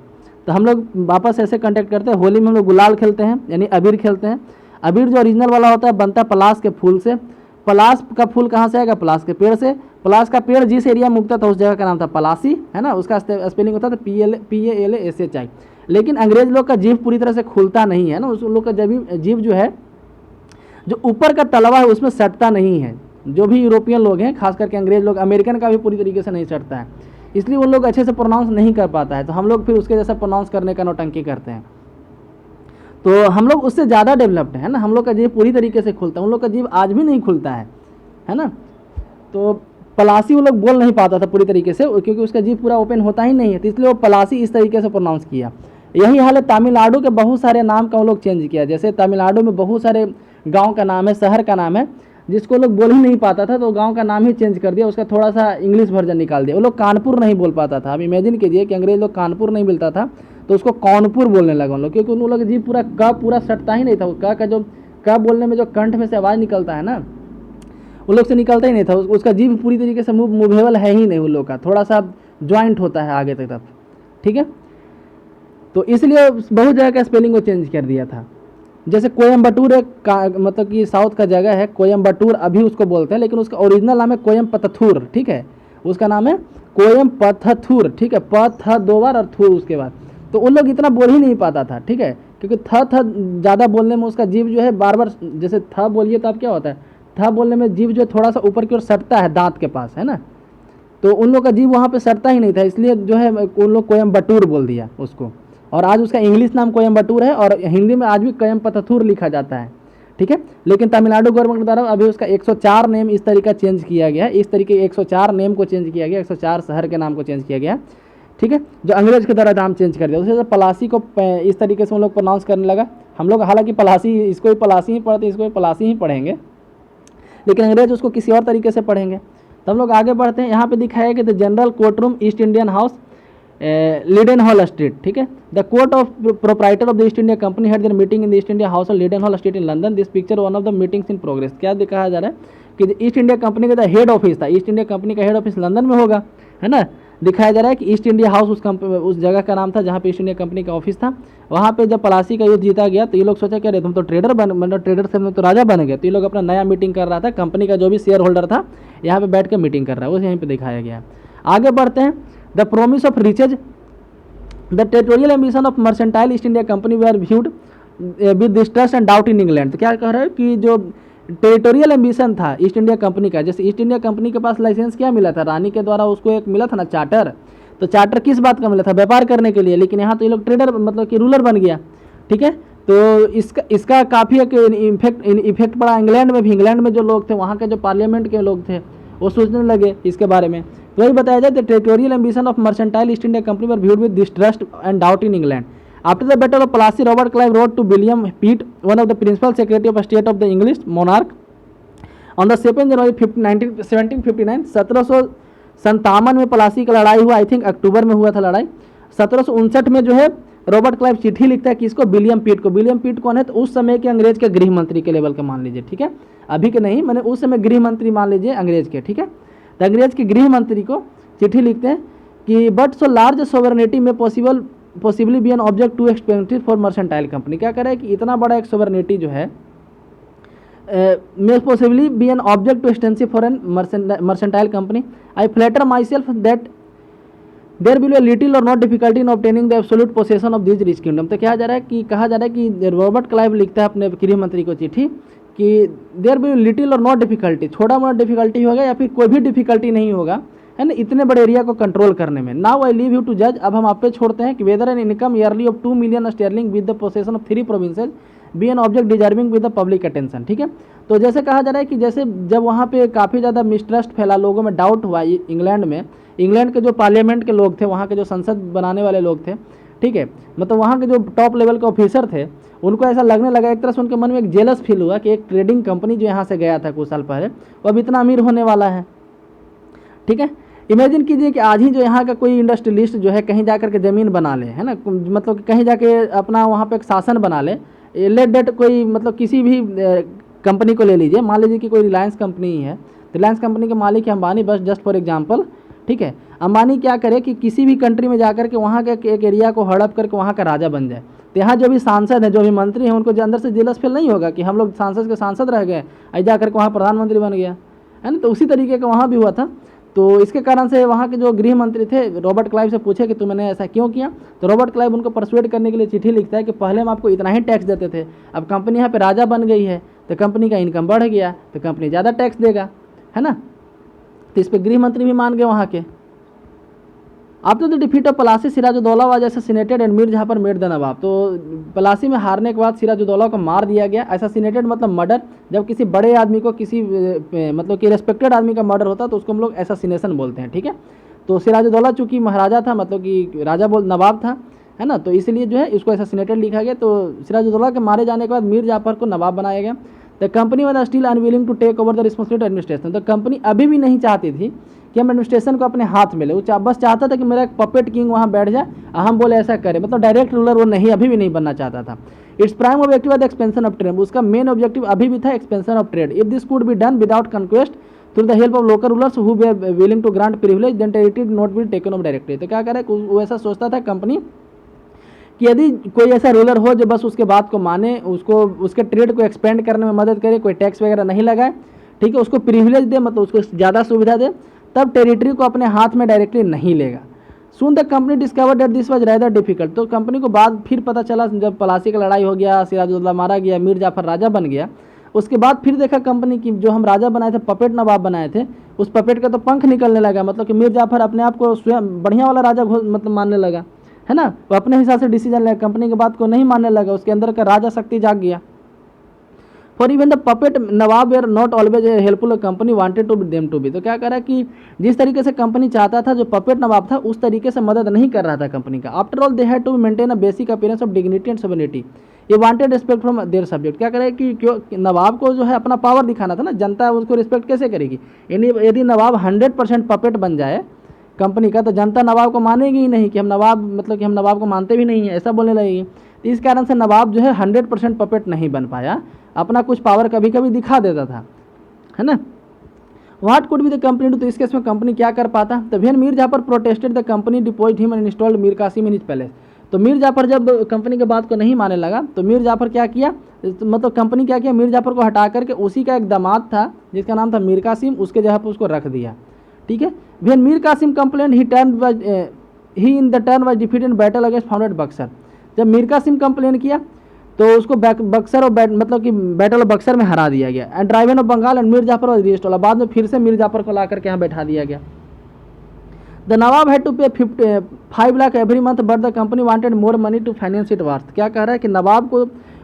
तो हम लोग वापस ऐसे कंटेक्ट करते हैं, होली में हम लोग गुलाल खेलते हैं, यानी अबीर खेलते हैं। अबीर जो ओरिजिनल वाला होता है बनता है पलास के फूल से। पलास का फूल कहाँ से आएगा, पलास के पेड़ से। पलास का पेड़ जिस एरिया में उगता था उस जगह का नाम था पलासी, है ना। उसका स्पेलिंग होता था PALASHI। लेकिन अंग्रेज लोग का जीभ पूरी तरह से खुलता नहीं है ना, उस लोग का जीभ जो है, जो ऊपर का तलवा है उसमें सटता नहीं है। जो भी यूरोपियन लोग हैं, खास करके अंग्रेज लोग, अमेरिकन का भी पूरी तरीके से नहीं सटता है, इसलिए वो लोग अच्छे से प्रोनाउंस नहीं कर पाता है। तो हम लोग फिर उसके जैसा प्रोनाउंस करने का नौटंकी करते हैं। तो हम लोग उससे ज़्यादा डेवलप्ड है ना, हम लोग का जीभ पूरी तरीके से खुलता है, उन लोग का जीभ आज भी नहीं खुलता है ना। तो पलासी वो लोग बोल नहीं पाता था पूरी तरीके से, क्योंकि उसका जीभ पूरा ओपन होता ही नहीं है, तो इसलिए वो पलासी इस तरीके से प्रोनाउंस किया। यही हाल है तमिलनाडु के बहुत सारे नाम का वो लोग चेंज किया। जैसे तमिलनाडु में बहुत सारे गांव का नाम है, शहर का नाम है, जिसको लोग बोल ही नहीं पाता था, तो गांव का नाम ही चेंज कर दिया, उसका थोड़ा सा इंग्लिश वर्जन निकाल दिया। वो लोग कानपुर नहीं बोल पाता था। अब इमेजिन कीजिए कि अंग्रेज लोग कानपुर नहीं मिलता था तो उसको कानपुर बोलने लगा उन लोग, क्योंकि उन लोग का जीभ पूरा सटता ही नहीं था। क का जो क बोलने में जो कंठ में से आवाज़ निकलता है ना, उन लोग से निकलता ही नहीं था। उसका जीभ पूरी तरीके से मूवेबल है ही नहीं उन लोग का, थोड़ा सा ज्वाइंट होता है आगे तरफ। ठीक है। तो इसलिए बहुत जगह का स्पेलिंग को चेंज कर दिया था। जैसे कोयम्बटूर एक मतलब कि साउथ का जगह है, कोयम्बटूर अभी उसको बोलते हैं, लेकिन उसका ओरिजिनल नाम है कोयम्पतथुर, ठीक है, उसका नाम है कोयम्पतथुर, ठीक है, थ दो बार और थूर उसके बाद। तो उन लोग इतना बोल ही नहीं पाता था, ठीक है, क्योंकि थ ज़्यादा बोलने में उसका जीभ जो है बार बार, जैसे थ बोलिए तो अब क्या होता है, थ बोलने में जीभ जो थोड़ा सा ऊपर की ओर सटता है दांत के पास, है ना, तो उन लोग का जीभ वहाँ पे सटता ही नहीं था, इसलिए जो है उन लोग कोयम्बटूर बोल दिया उसको। और आज उसका इंग्लिश नाम कोयम्बटूर है और हिंदी में आज भी कोयम्पतथुर लिखा जाता है, ठीक है। लेकिन तमिलनाडु गवर्नमेंट द्वारा अभी उसका 104 नेम इस तरीका चेंज किया गया है, इस तरीके 104 नेम को चेंज किया गया, 104 शहर के नाम को चेंज किया गया, ठीक है, जो अंग्रेज के द्वारा नाम चेंज कर दिया। उससे पलासी को इस तरीके से हम लोग प्रोनाउंस करने लगा। हम लोग हालांकि पलासी, इसको ही पलासी ही पढ़ते, इसको ही पलासी ही पढ़ेंगे, लेकिन अंग्रेज उसको किसी और तरीके से पढ़ेंगे। तो हम लोग आगे बढ़ते हैं। यहाँ पे दिखाया है कि the general court room East Indian house Leadenhall street, ठीक है, the court of proprietor of the East India company had their meeting in the East India house of Leadenhall street in London. This picture one of the meetings in progress. क्या दिखाया जा रहा है कि East India company का head office था, East India company का head office London में होगा, है ना। दिखाया जा रहा है कि ईस्ट इंडिया हाउस उस जगह का नाम था जहाँ पे ईस्ट इंडिया कंपनी का ऑफिस था। वहाँ पे जब पलासी का युद्ध जीता गया तो ये लोग सोचा क्या, तुम तो ट्रेडर मतलब ट्रेडर से तो राजा बन गए। तो ये लोग अपना नया मीटिंग कर रहा था, कंपनी का जो भी शेयर होल्डर था यहाँ पे बैठ के मीटिंग कर रहा है, वो यहीं पे दिखाया गया है। आगे बढ़ते हैं। The promise of riches the territorial ambition of mercantile East India Company were viewed with distrust and doubt in England. तो क्या कह रहा है कि जो टेरिटोरियल एम्बिशन था ईस्ट इंडिया कंपनी का, जैसे ईस्ट इंडिया कंपनी के पास लाइसेंस क्या मिला था, रानी के द्वारा उसको एक मिला था ना चार्टर। तो चार्टर किस बात का मिला था, व्यापार करने के लिए, लेकिन यहाँ तो ये लोग ट्रेडर मतलब कि रूलर बन गया, ठीक है। तो इसका काफ़ी एक इफेक्ट पड़ा इंग्लैंड में भी। इंग्लैंड में जो लोग थे, वहाँ के जो पार्लियामेंट के लोग थे, वो सोचने लगे इसके बारे में। तो वही बताया जाए, the territorial ambition of mercantile East India company were viewed with distrust and doubt in England. After the Battle of Plassey, Robert Clive wrote to William Pitt, one of the principal secretary of state of the English monarch, on the 7 जनवरी 1759। 1757 में प्लासी का लड़ाई हुआ, I think अक्टूबर में हुआ था लड़ाई। 1759 में जो है रॉबर्ट क्लाइव चिट्ठी लिखता है किसको, विलियम पिट को। विलियम पिट कौन है, तो उस समय के अंग्रेज के गृह मंत्री के लेवल के मान लीजिए, ठीक है, अभी के नहीं, मैंने उस समय गृह मंत्री मान लीजिए अंग्रेज के, ठीक है। तो अंग्रेज के गृह मंत्री को चिट्ठी लिखते हैं कि बट सो लार्ज सोवरेनिटी में possibly be an object too expensive for mercantile company. क्या करे कि इतना बड़ा एक सोवरेनिटी जो है may possibly be an object to extensive for an mercantile company. I flatter myself that there will be a little or not difficulty in obtaining the absolute possession of these rich kingdom। तो क्या जा रहा है कि कहा जा रहा है कि रॉबर्ट क्लाइव लिखता है अपने गृह मंत्री को चिट्ठी कि देयर विल बी लिटिल और नॉट डिफिकल्टी, छोटा मोटा डिफिकल्टी होगा या फिर कोई भी डिफिकल्टी नहीं होगा, है ना, इतने बड़े एरिया को कंट्रोल करने में। Now I leave you to जज, अब हम आप पे छोड़ते हैं कि whether an income yearly of 2 million sterling with the possession of 3 provinces be an object deserving with the public attention, ठीक है। तो जैसे कहा जा रहा है कि जैसे जब वहाँ पे काफ़ी ज़्यादा मिसट्रस्ट फैला, लोगों में डाउट हुआ इंग्लैंड में, इंग्लैंड के जो पार्लियामेंट के लोग थे, वहाँ के जो संसद बनाने वाले लोग थे, ठीक है, मतलब वहाँ के जो टॉप लेवल के ऑफिसर थे, उनको ऐसा लगने लगा, एक तरह से उनके मन में एक जेलस फील हुआ कि एक ट्रेडिंग कंपनी जो यहाँ से गया था कुछ साल पहले, वो अब इतना अमीर होने वाला है, ठीक है। इमेजिन कीजिए कि आज ही जो यहाँ का कोई इंडस्ट्रियलिस्ट जो है कहीं जाकर के ज़मीन बना ले, है ना, मतलब कहीं जाके अपना वहाँ पे एक शासन बना ले, लेट डेट कोई मतलब किसी भी कंपनी को ले लीजिए, मान लीजिए कि कोई रिलायंस कंपनी है, रिलायंस कंपनी के मालिक है अंबानी, बस जस्ट फॉर एग्जांपल, ठीक है। अंबानी क्या करे कि किसी भी कंट्री में जाकर के वहाँ के एक एरिया को हड़प करके वहाँ का राजा बन जाए। तो यहाँ जो भी सांसद हैं, जो भी मंत्री हैं, उनको अंदर से जेलस फील नहीं होगा कि हम लोग सांसद के सांसद रह गए, आज जा करके वहाँ प्रधानमंत्री बन गया, है ना। तो उसी तरीके का वहाँ भी हुआ था। तो इसके कारण से वहाँ के जो गृह मंत्री थे रॉबर्ट क्लाइव से पूछे कि तुमने ऐसा क्यों किया। तो रॉबर्ट क्लाइव उनको परसुएड करने के लिए चिट्ठी लिखता है कि पहले हम आपको इतना ही टैक्स देते थे, अब कंपनी यहाँ पे राजा बन गई है तो कंपनी का इनकम बढ़ गया तो कंपनी ज़्यादा टैक्स देगा, है ना। तो इस पर गृह मंत्री भी मान गए वहाँ के। After the defeat of Plassey, Sirajuddaula was assassinated and Mir Jafar made the Nawab. तो प्लासी में हारने के बाद सिराजुद्दौला को मार दिया गया। असैसिनेटेड मतलब मर्डर, जब किसी बड़े आदमी को किसी मतलब कि रेस्पेक्टेड आदमी का मर्डर होता है तो उसको हम लोग असैसिनेशन बोलते हैं, ठीक है। तो सिराजुद्दौला चूंकि महाराजा था, मतलब कि राजा नवाब था, है ना, तो इसलिए जो है इसको असैसिनेटेड लिखा गया। तो सिराजुद्दौला के मारे जाने के बाद मीर जाफर को नवाब बनाया गया। The company was still unwilling to take over the responsibility administration. तो कंपनी अभी भी नहीं चाहती थी कि हम एडमिनिस्ट्रेशन को अपने हाथ में ले, वो बस चाहता था कि मेरा एक पपेट किंग वहाँ बैठ जाए, हम बोले ऐसा करे, मतलब डायरेक्ट रूलर वो नहीं, अभी भी नहीं बनना चाहता था। Its prime objective the expansion of trade, उसका मेन ऑब्जेक्टिव अभी भी था expansion of trade. If this could be done without conquest through the help of local rulers who were willing to grant privilege then territory not be taken over directly. तो क्या करे, वो ऐसा सोचता था कंपनी कि यदि कोई ऐसा रूलर हो जो बस उसके बात को माने, उसको उसके ट्रेड को एक्सपेंड करने में मदद करे, कोई टैक्स वगैरह नहीं लगाए, ठीक है, उसको प्रिविलेज दे, मतलब उसको ज़्यादा सुविधा दे, तब टेरिटरी को अपने हाथ में डायरेक्टली नहीं लेगा। Soon the company discover that this was rather difficult, तो कंपनी को बाद फिर पता चला, जब प्लासी का लड़ाई हो गया, सिराजुद्दौला मारा गया, मीर जाफर राजा बन गया, उसके बाद फिर देखा कंपनी की जो हम राजा बनाए थे, पपेट नवाब बनाए थे, उस पपेट का तो पंख निकलने लगा, मतलब कि मीर जाफर अपने आप को स्वयं बढ़िया वाला राजा मतलब मानने लगा, है ना, वो अपने हिसाब से डिसीजन लेगा, कंपनी की बात को नहीं मानने लगा, उसके अंदर का राजा शक्ति जाग गया। For even the puppet Nawab were not always helpful, company wanted to be them to be, तो क्या करा कि जिस तरीके से कंपनी चाहता था, जो पपेट नवाब था उस तरीके से मदद नहीं कर रहा था कंपनी का। After all they had to maintain a basic appearance of dignity and sovereignty, ये wanted respect from their subject. क्या करे कि क्यों नवाब को जो है अपना पावर दिखाना था ना, जनता उसको रिस्पेक्ट कैसे करेगी, यदि नवाब 100% पपेट बन जाए कंपनी का, तो जनता नवाब को मानेगी ही नहीं कि हम नवाब, मतलब कि हम नवाब को मानते भी नहीं हैं, ऐसा बोलने लगेगी। तो इस कारण से नवाब जो है 100% पपेट नहीं बन पाया, अपना कुछ पावर कभी कभी दिखा देता था, है ना। What could be the company do, तो इस केस में कंपनी क्या कर पाता, तो when Mir Jafar protested the company deposed him and installed Mir Kasim in his palace, तो मीर जाफर जब कंपनी के बात को नहीं मानने लगा, तो मीर जाफर क्या किया, मतलब कंपनी क्या किया, मीर जाफर को हटा करके उसी का एक दामाद था जिसका नाम था मीर कासिम, उसके जगह पर उसको रख दिया, ठीक है। When Mir Qasim complaint he in the turn was defeated in battle against founded Buxar, जब मीर कासिम कंप्लेन किया तो उसको बक्सर और मतलब कि बैटल ऑफ बक्सर में हरा दिया गया। And driven of Bengal and Mir Jafar was reinstalled, बाद में फिर से मीर जाफर को ला करके यहाँ बैठा दिया गया। The Nawab had to pay 5 lakh every month, but the company wanted more money to finance it worth. क्या कह रहा है कि नवाब को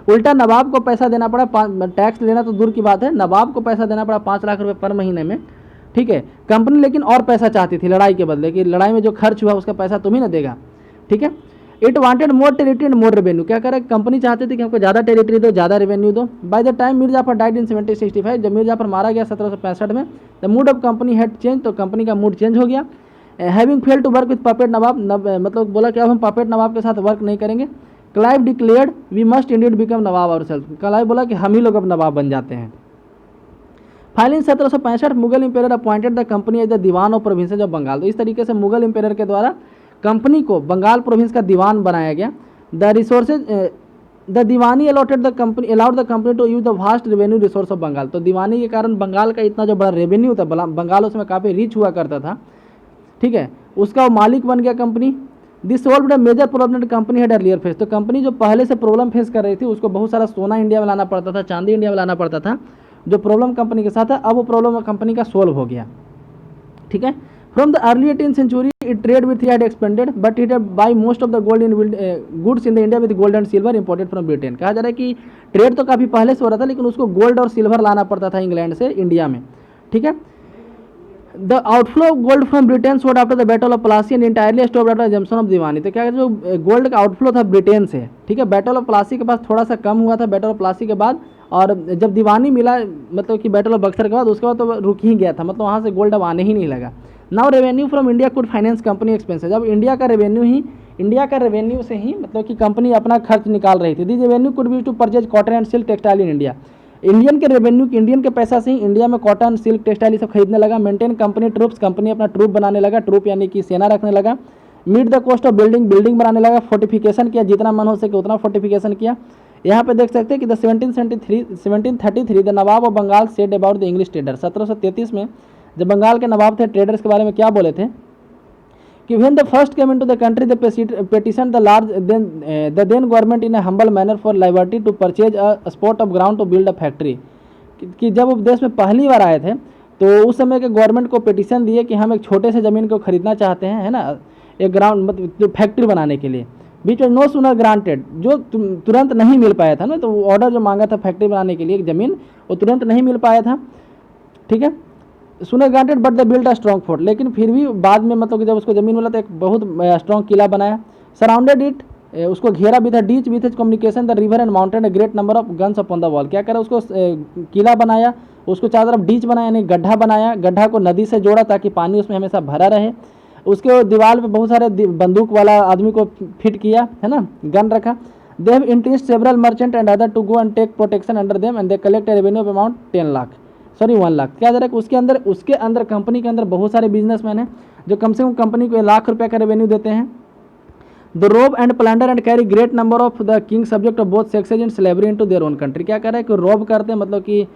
उल्टा नवाब को पैसा देना पड़ा, टैक्स लेना तो दूर की बात है, नवाब को पैसा देना पड़ा 5 लाख रुपये पर महीने में, ठीक है। कंपनी लेकिन और पैसा चाहती थी लड़ाई के बदले, कि लड़ाई में जो खर्च हुआ उसका पैसा तुम ही ना देगा, ठीक है। It wanted more territory and more revenue, क्या करे कंपनी चाहती थी कि हमको ज़्यादा टेरिटरी दो, ज़्यादा रेवेन्यू दो। By the time Mir Jafar died in 1765, जब मीर जाफर मारा गया 1765 में, the mood of company had change, तो कंपनी का मूड चेंज हो गया। Having fail to work with puppet nawab, मतलब बोला कि अब हम पपेट नवाब के साथ वर्क नहीं करेंगे। Clive declared we must indeed become Nawab ourselves, Clive बोला कि हम ही लोग अब नवाब बन जाते हैं। Finally 1765 Mughal emperor appointed the company as the Diwan of province of Bengal, तो इस तरीके से मुगल इंपेरियर के द्वारा कंपनी को बंगाल प्रोविंस का दीवान बनाया गया। The resources the diwani allowed the company to use the vast revenue resource of Bengal, तो दीवानी के कारण बंगाल का इतना जो बड़ा रेवेन्यू था, बंगाल उसमें काफ़ी रिच हुआ करता था, ठीक है, उसका वो मालिक बन गया company. This solved a major problem company had earlier face, तो कंपनी जो पहले से प्रॉब्लम फेस कर रही थी, उसको बहुत सारा सोना इंडिया में लाना पड़ता था, चांदी इंडिया में लाना पड़ता था, जो प्रॉब्लम कंपनी के साथ है, अब वो प्रॉब्लम कंपनी का सोल्व हो गया, ठीक है। From the early 18th century it trade with had expanded, but it had buy most of the gold in goods in the India with gold and silver imported from Britain। कहा जा रहा है कि trade तो काफ़ी पहले से हो रहा था, लेकिन उसको गोल्ड और सिल्वर लाना पड़ता था इंग्लैंड से इंडिया में, ठीक है। The outflow of gold from Britain slowed after the battle of Plassey and entirely stopped after जमसन ऑफ दीवानी, तो क्या जो गोल्ड का आउटफ्लो था ब्रिटेन से, ठीक है, बैटल ऑफ प्लासी के पास थोड़ा सा कम हुआ था, बैटल ऑफ प्लासी के बाद, और जब दीवानी मिला, मतलब कि बैटल ऑफ बक्सर के बाद, उसके बाद तो रुक ही गया था, मतलब वहाँ से गोल्ड अब आने ही नहीं लगा। Now revenue from India could finance company expenses, अब इंडिया का रेवेन्यू से ही मतलब कि कंपनी अपना खर्च निकाल रही थी। This revenue could be to purchase cotton and silk textile in India, Indian के पैसा से ही इंडिया में कॉटन सिल्क टेक्सटाइल सब खरीदने लगा। मेंटेन कंपनी ट्रूप्स, कंपनी अपना ट्रूप बनाने लगा, ट्रूप यानी कि सेना रखने लगा। Meet the cost of building बनाने लगा। फोर्टिफिकेशन किया, जितना मन हो सके उतना फोर्टिफिकेशन किया। यहाँ पे देख सकते हैं कि the 1733 the Nawab of Bengal said about the English trader, 1733 में जब बंगाल के नवाब थे, ट्रेडर्स के बारे में क्या बोले थे कि when the first came into the country the petition the large then government in a humble manner for liberty to purchase a spot of ground to build a factory, कि जब वो देश में पहली बार आए थे तो उस समय के गवर्नमेंट को पिटीशन दिए कि हम एक छोटे से ज़मीन को खरीदना चाहते हैं, है ना, एक ग्राउंड मतलब जो फैक्ट्री बनाने के लिए। बीच में नो सूनर ग्रांटेड, जो तुरंत नहीं मिल पाया था ना, तो ऑर्डर जो मांगा था फैक्ट्री बनाने के लिए एक ज़मीन, वो तुरंत नहीं मिल पाया था, ठीक है। Sooner granted but the build a strong fort, लेकिन फिर भी बाद में मतलब कि जब उसको ज़मीन मिला तो एक बहुत स्ट्रॉन्ग किला बनाया। सराउंडेड इट, उसको घेरा भी था। Ditch with communication the river and mounted a great number of guns upon the wall, क्या करा उसको किला बनाया, उसको चारों तरफ डीच बनाया यानी गड्ढा बनाया, गड्ढा को नदी से जोड़ा ताकि पानी उसमें हमेशा भरा रहे। उसके दीवार पे बहुत सारे बंदूक वाला आदमी को फिट किया, है ना, गन रखा। They have interest several merchant and other to go and take protection under them and they collect revenue of amount 1 lakh. क्या जा रहा है कि उसके अंदर कंपनी के अंदर बहुत सारे बिजनेसमैन हैं जो कम से कम कंपनी को 1 लाख रुपये का रेवेन्यू देते हैं। The rob and plunder and carry great number of the king subject of both sexes in slavery into their own country. क्या कर रहा है कि रोब करते हैं, मतलब कि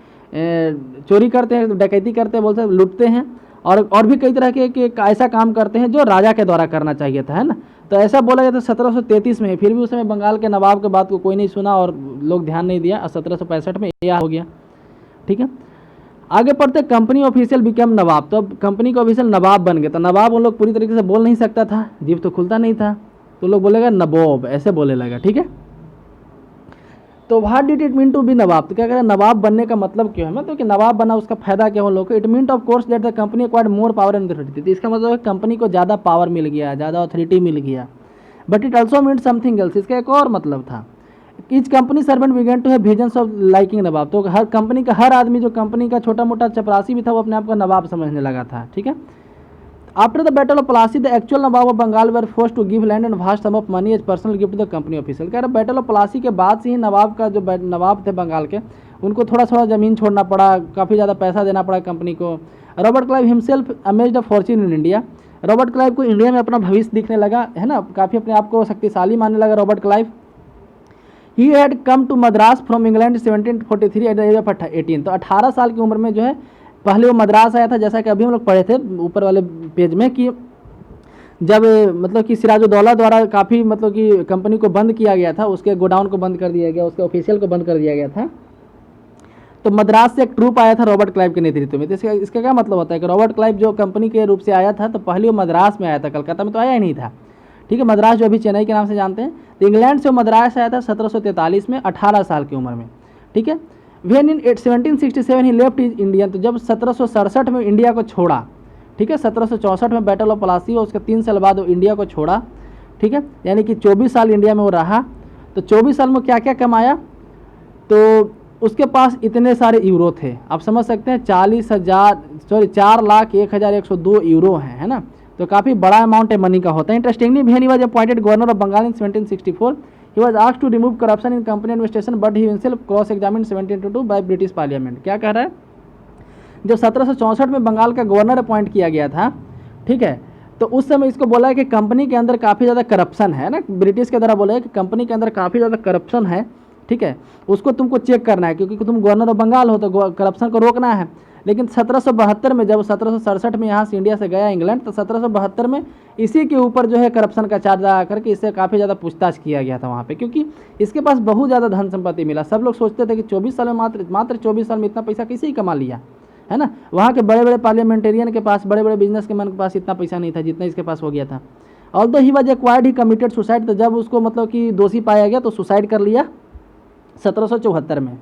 चोरी करते हैं, डकैती करते हैं, बोलते हैं लूटते हैं, और भी कई तरह के ऐसा काम करते हैं जो राजा के द्वारा करना चाहिए था, है ना। तो ऐसा बोला गया था 1733 में, फिर भी उस समय बंगाल के नवाब के बात को कोई नहीं सुना और लोग ध्यान नहीं दिया, और 1765 में यह हो गया। ठीक है, आगे पढ़ते कंपनी ऑफिशियल बिकम नवाब। तो अब कंपनी का ऑफिशियल नवाब बन गया। तो नवाब उन लोग पूरी तरीके से बोल नहीं सकता था, जीभ तो खुलता नहीं था, तो लोग बोलेगा नवाब, ऐसे बोले लगा। ठीक है, तो what did it mean to be nawab. तो क्या करें, नवाब बनने का मतलब क्यों है, मतलब कि नवाब बना उसका फायदा क्या हो लोगों को। It mean of course that the company acquired more power and authority. तो इसका मतलब है कंपनी को ज़्यादा पावर मिल गया, ज़्यादा अथॉरिटी मिल गया। But it also mean something else, इसका एक और मतलब था। Each company servant began to have visions of liking nawab. तो हर कंपनी का हर आदमी जो कंपनी का छोटा मोटा चपरासी भी था वो अपने आप को नवाब समझने लगा था। ठीक है, after the battle of Plassey the actual Nawab of Bengal were force to give land and vast sum of money as personal gift to the company official. कह रहे बैटल ऑफ प्लासी के बाद से ही नवाब का जो नवाब थे बंगाल के, उनको थोड़ा थोड़ा ज़मीन छोड़ना पड़ा, काफ़ी ज़्यादा पैसा देना पड़ा कंपनी को। Robert Clive himself amazed the Fortune in India. Robert Clive को इंडिया में अपना भविष्य दिखने लगा, है ना, काफ़ी अपने आप को शक्तिशाली मानने लगा Robert Clive. He had come to Madras from England 1743 at the age of 18। तो 18 साल की उम्र में जो है पहले वो मद्रास आया था, जैसा कि अभी हम लोग पढ़े थे ऊपर वाले पेज में कि जब मतलब कि सिराजुद्दौला द्वारा काफ़ी मतलब कि कंपनी को बंद किया गया था, उसके गोडाउन को बंद कर दिया गया, उसके ऑफिशियल को बंद कर दिया गया था, तो मद्रास से एक ट्रूप आया था रॉबर्ट क्लाइव के नेतृत्व में। तो इसका क्या मतलब होता है कि रॉबर्ट क्लाइव जो कंपनी के रूप से आया था तो पहले वो मद्रास में आया था, कलकत्ता में तो आया ही नहीं था। ठीक है, मद्रास जो अभी चेन्नई के नाम से जानते हैं। तो इंग्लैंड से मद्रास आया था 1743 में 18 साल की उम्र में। ठीक है, when in 1767 he left is Indian. तो जब 1767 में इंडिया को छोड़ा, ठीक है, 1764 में बैटल ऑफ प्लासी और उसके 3 साल बाद वो इंडिया को छोड़ा। ठीक है, यानी कि 24 साल इंडिया में वो रहा। तो 24 साल में क्या क्या कमाया, तो उसके पास इतने सारे यूरो थे, आप समझ सकते हैं 4,01,02 यूरो हैं, है ना। तो काफ़ी बड़ा अमाउंट है मनी का होता है। Interestingly when he was appointed governor of Bengal in 1764 he was asked to remove corruption in company administration but he himself cross examined 1722 by British parliament. क्या कह रहा है, जब 1764 में बंगाल का गवर्नर अपॉइंट किया गया था, ठीक है, तो उस समय इसको बोला है कि कंपनी के अंदर काफ़ी ज़्यादा करप्शन है ना, ब्रिटिश के द्वारा बोला है कि कंपनी के अंदर काफ़ी ज़्यादा करप्शन है। ठीक है, उसको तुमको चेक करना है क्योंकि तुम गवर्नर ऑफ बंगाल हो तो करप्शन को रोकना है। लेकिन 1772 में जब 1767 में यहाँ से इंडिया से गया इंग्लैंड, तो 1772 में इसी के ऊपर जो है करप्शन का चार्ज लगा करके इससे काफ़ी ज़्यादा पूछताछ किया गया था वहाँ पे, क्योंकि इसके पास बहुत ज़्यादा धन संपत्ति मिला। सब लोग सोचते थे कि 24 साल में मात्र 24 साल में इतना पैसा किसी ही कमा लिया, है ना। वहाँ के बड़े बड़े पार्लियामेंटेरियन के पास, बड़े बड़े बिजनेस के मैन के पास इतना पैसा नहीं था जितना इसके पास हो गया था। Although he was acquired he committed suicide. तो जब उसको मतलब कि दोषी पाया गया तो सुसाइड कर लिया 1774 में।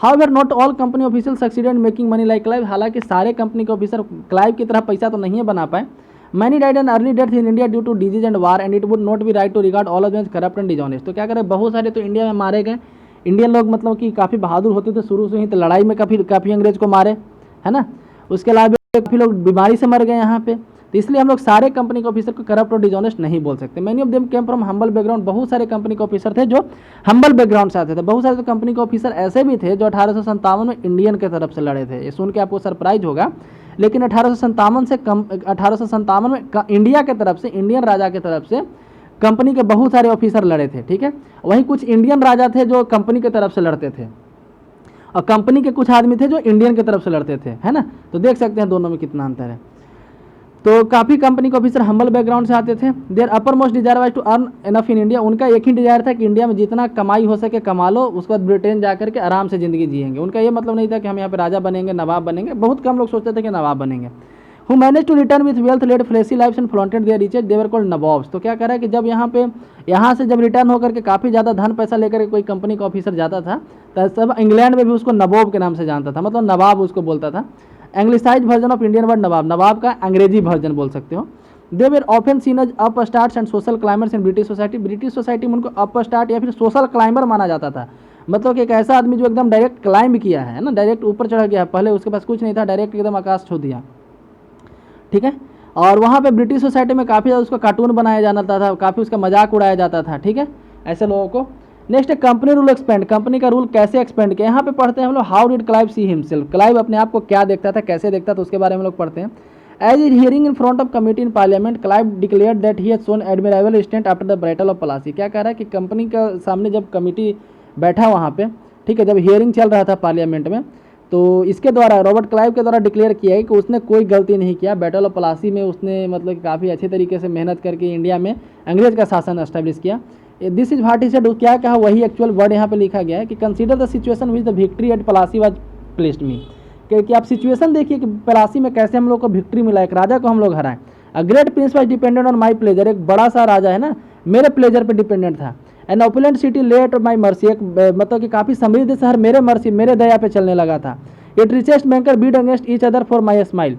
However not all company official succeeded making money like Clive. हालांकि सारे कंपनी के ऑफिसर क्लाइव की तरह पैसा तो नहीं बना पाए। Many died an early death in India due to disease and war and it would not be right to regard all of them corrupt and dishonest. तो क्या करें, बहुत सारे तो इंडिया में मारे गए। इंडियन लोग मतलब कि काफ़ी बहादुर होते थे शुरू से ही, तो लड़ाई में काफ़ी अंग्रेज को मारे, है ना। उसके अलावा काफ़ी लोग बीमारी से मर गए यहाँ पे। तो इसलिए हम लोग सारे कंपनी के ऑफिसर को करप्ट और डिजॉनेस्ट नहीं बोल सकते। Many of them came from humble background. बहुत सारे कंपनी के ऑफिसर थे जो हम्बल बैकग्राउंड से आते थे। बहुत सारे तो कंपनी के ऑफिसर ऐसे भी थे जो 1857 में इंडियन के तरफ से लड़े थे। ये सुन के आपको सरप्राइज होगा, लेकिन 1857 में इंडिया के तरफ से, इंडियन राजा के तरफ से कंपनी के बहुत सारे ऑफिसर लड़े थे। ठीक है, वहीं कुछ इंडियन राजा थे जो कंपनी की तरफ से लड़ते थे और कंपनी के कुछ आदमी थे जो इंडियन की तरफ से लड़ते थे, है ना। तो देख सकते हैं दोनों में कितना अंतर है। तो काफ़ी कंपनी के ऑफिसर हम्बल बैकग्राउंड से आते थे। Their upper most desire was to earn enough in India. उनका एक ही डिजायर था कि इंडिया में जितना कमाई हो सके कमा लो, उसके बाद ब्रिटेन जाकर के आराम से ज़िंदगी जिएंगे। उनका ये मतलब नहीं था कि हम यहाँ पे राजा बनेंगे, नवाब बनेंगे। बहुत कम लोग सोचते थे कि नवाब बनेंगे। Who manage to return with wealth led flashy life and flaunted their riches they were called nawabs. तो क्या कह रहा है कि जब यहाँ से जब रिटर्न होकर के काफ़ी ज़्यादा धन पैसा लेकर के कोई कंपनी का ऑफिसर जाता था तो सब इंग्लैंड में भी उसको नवाब के नाम से जानता था, मतलब नवाब उसको बोलता था। Anglicise version of Indian word nawab, nawab का अंग्रेजी वर्जन बोल सकते हो। They were often seen as upstarts and social climbers in British society. British society में उनको अप स्टार्ट या फिर सोशल क्लाइंबर माना जाता था, मतलब कि एक ऐसा आदमी जो एकदम डायरेक्ट क्लाइंब किया है ना, डायरेक्ट ऊपर चढ़ गया। पहले उसके पास कुछ नहीं था, डायरेक्ट एकदम आकाश छू दिया। ठीक है, और वहाँ पे ब्रिटिश सोसाइटी में काफ़ी ज़्यादा उसका कार्टून बनाया जाता था, काफ़ी उसका मजाक उड़ाया जाता था। ठीक है, ऐसे लोगों को। Next company rule expand. Company का रूल कैसे एक्सपेंड किया, यहाँ पे पढ़ते हैं हम लोग how did Clive see himself. Clive अपने आप को क्या देखता था, कैसे देखता था, उसके बारे में लोग पढ़ते हैं। As in hearing in front of committee in parliament, Clive declared that he has shown admirable strength after the battle of Plassey। क्या कह रहा है कि कंपनी का सामने जब कमिटी बैठा वहाँ पे, ठीक है, जब हियरिंग चल रहा था पार्लियामेंट में, तो इसके द्वारा रॉबर्ट क्लाइव के द्वारा डिक्लेयर किया है कि उसने कोई गलती नहीं किया। बैटल ऑफ प्लासी में उसने मतलब काफ़ी अच्छे तरीके से मेहनत करके इंडिया में अंग्रेज का शासन एस्टेब्लिश किया। This is what he said, क्या कहा वही एक्चुअल वर्ड यहाँ पे लिखा गया है कि consider the situation which the victory at Plassey was placed me, कि आप सिचुएशन देखिए कि प्लासी में कैसे हम लोग को विक्ट्री मिला, एक राजा को हम लोग हराएं। A great prince was dependent on my pleasure, एक बड़ा सा राजा है ना, मेरे प्लेजर पे डिपेंडेंट था। एन ओपुलेंट सिटी ले एट माई मर्सी, एक मतलब कि काफ़ी समृद्ध शहर मेरे मर्सी, मेरे दया पे चलने लगा था। It richest banker Beed against each other for my smile,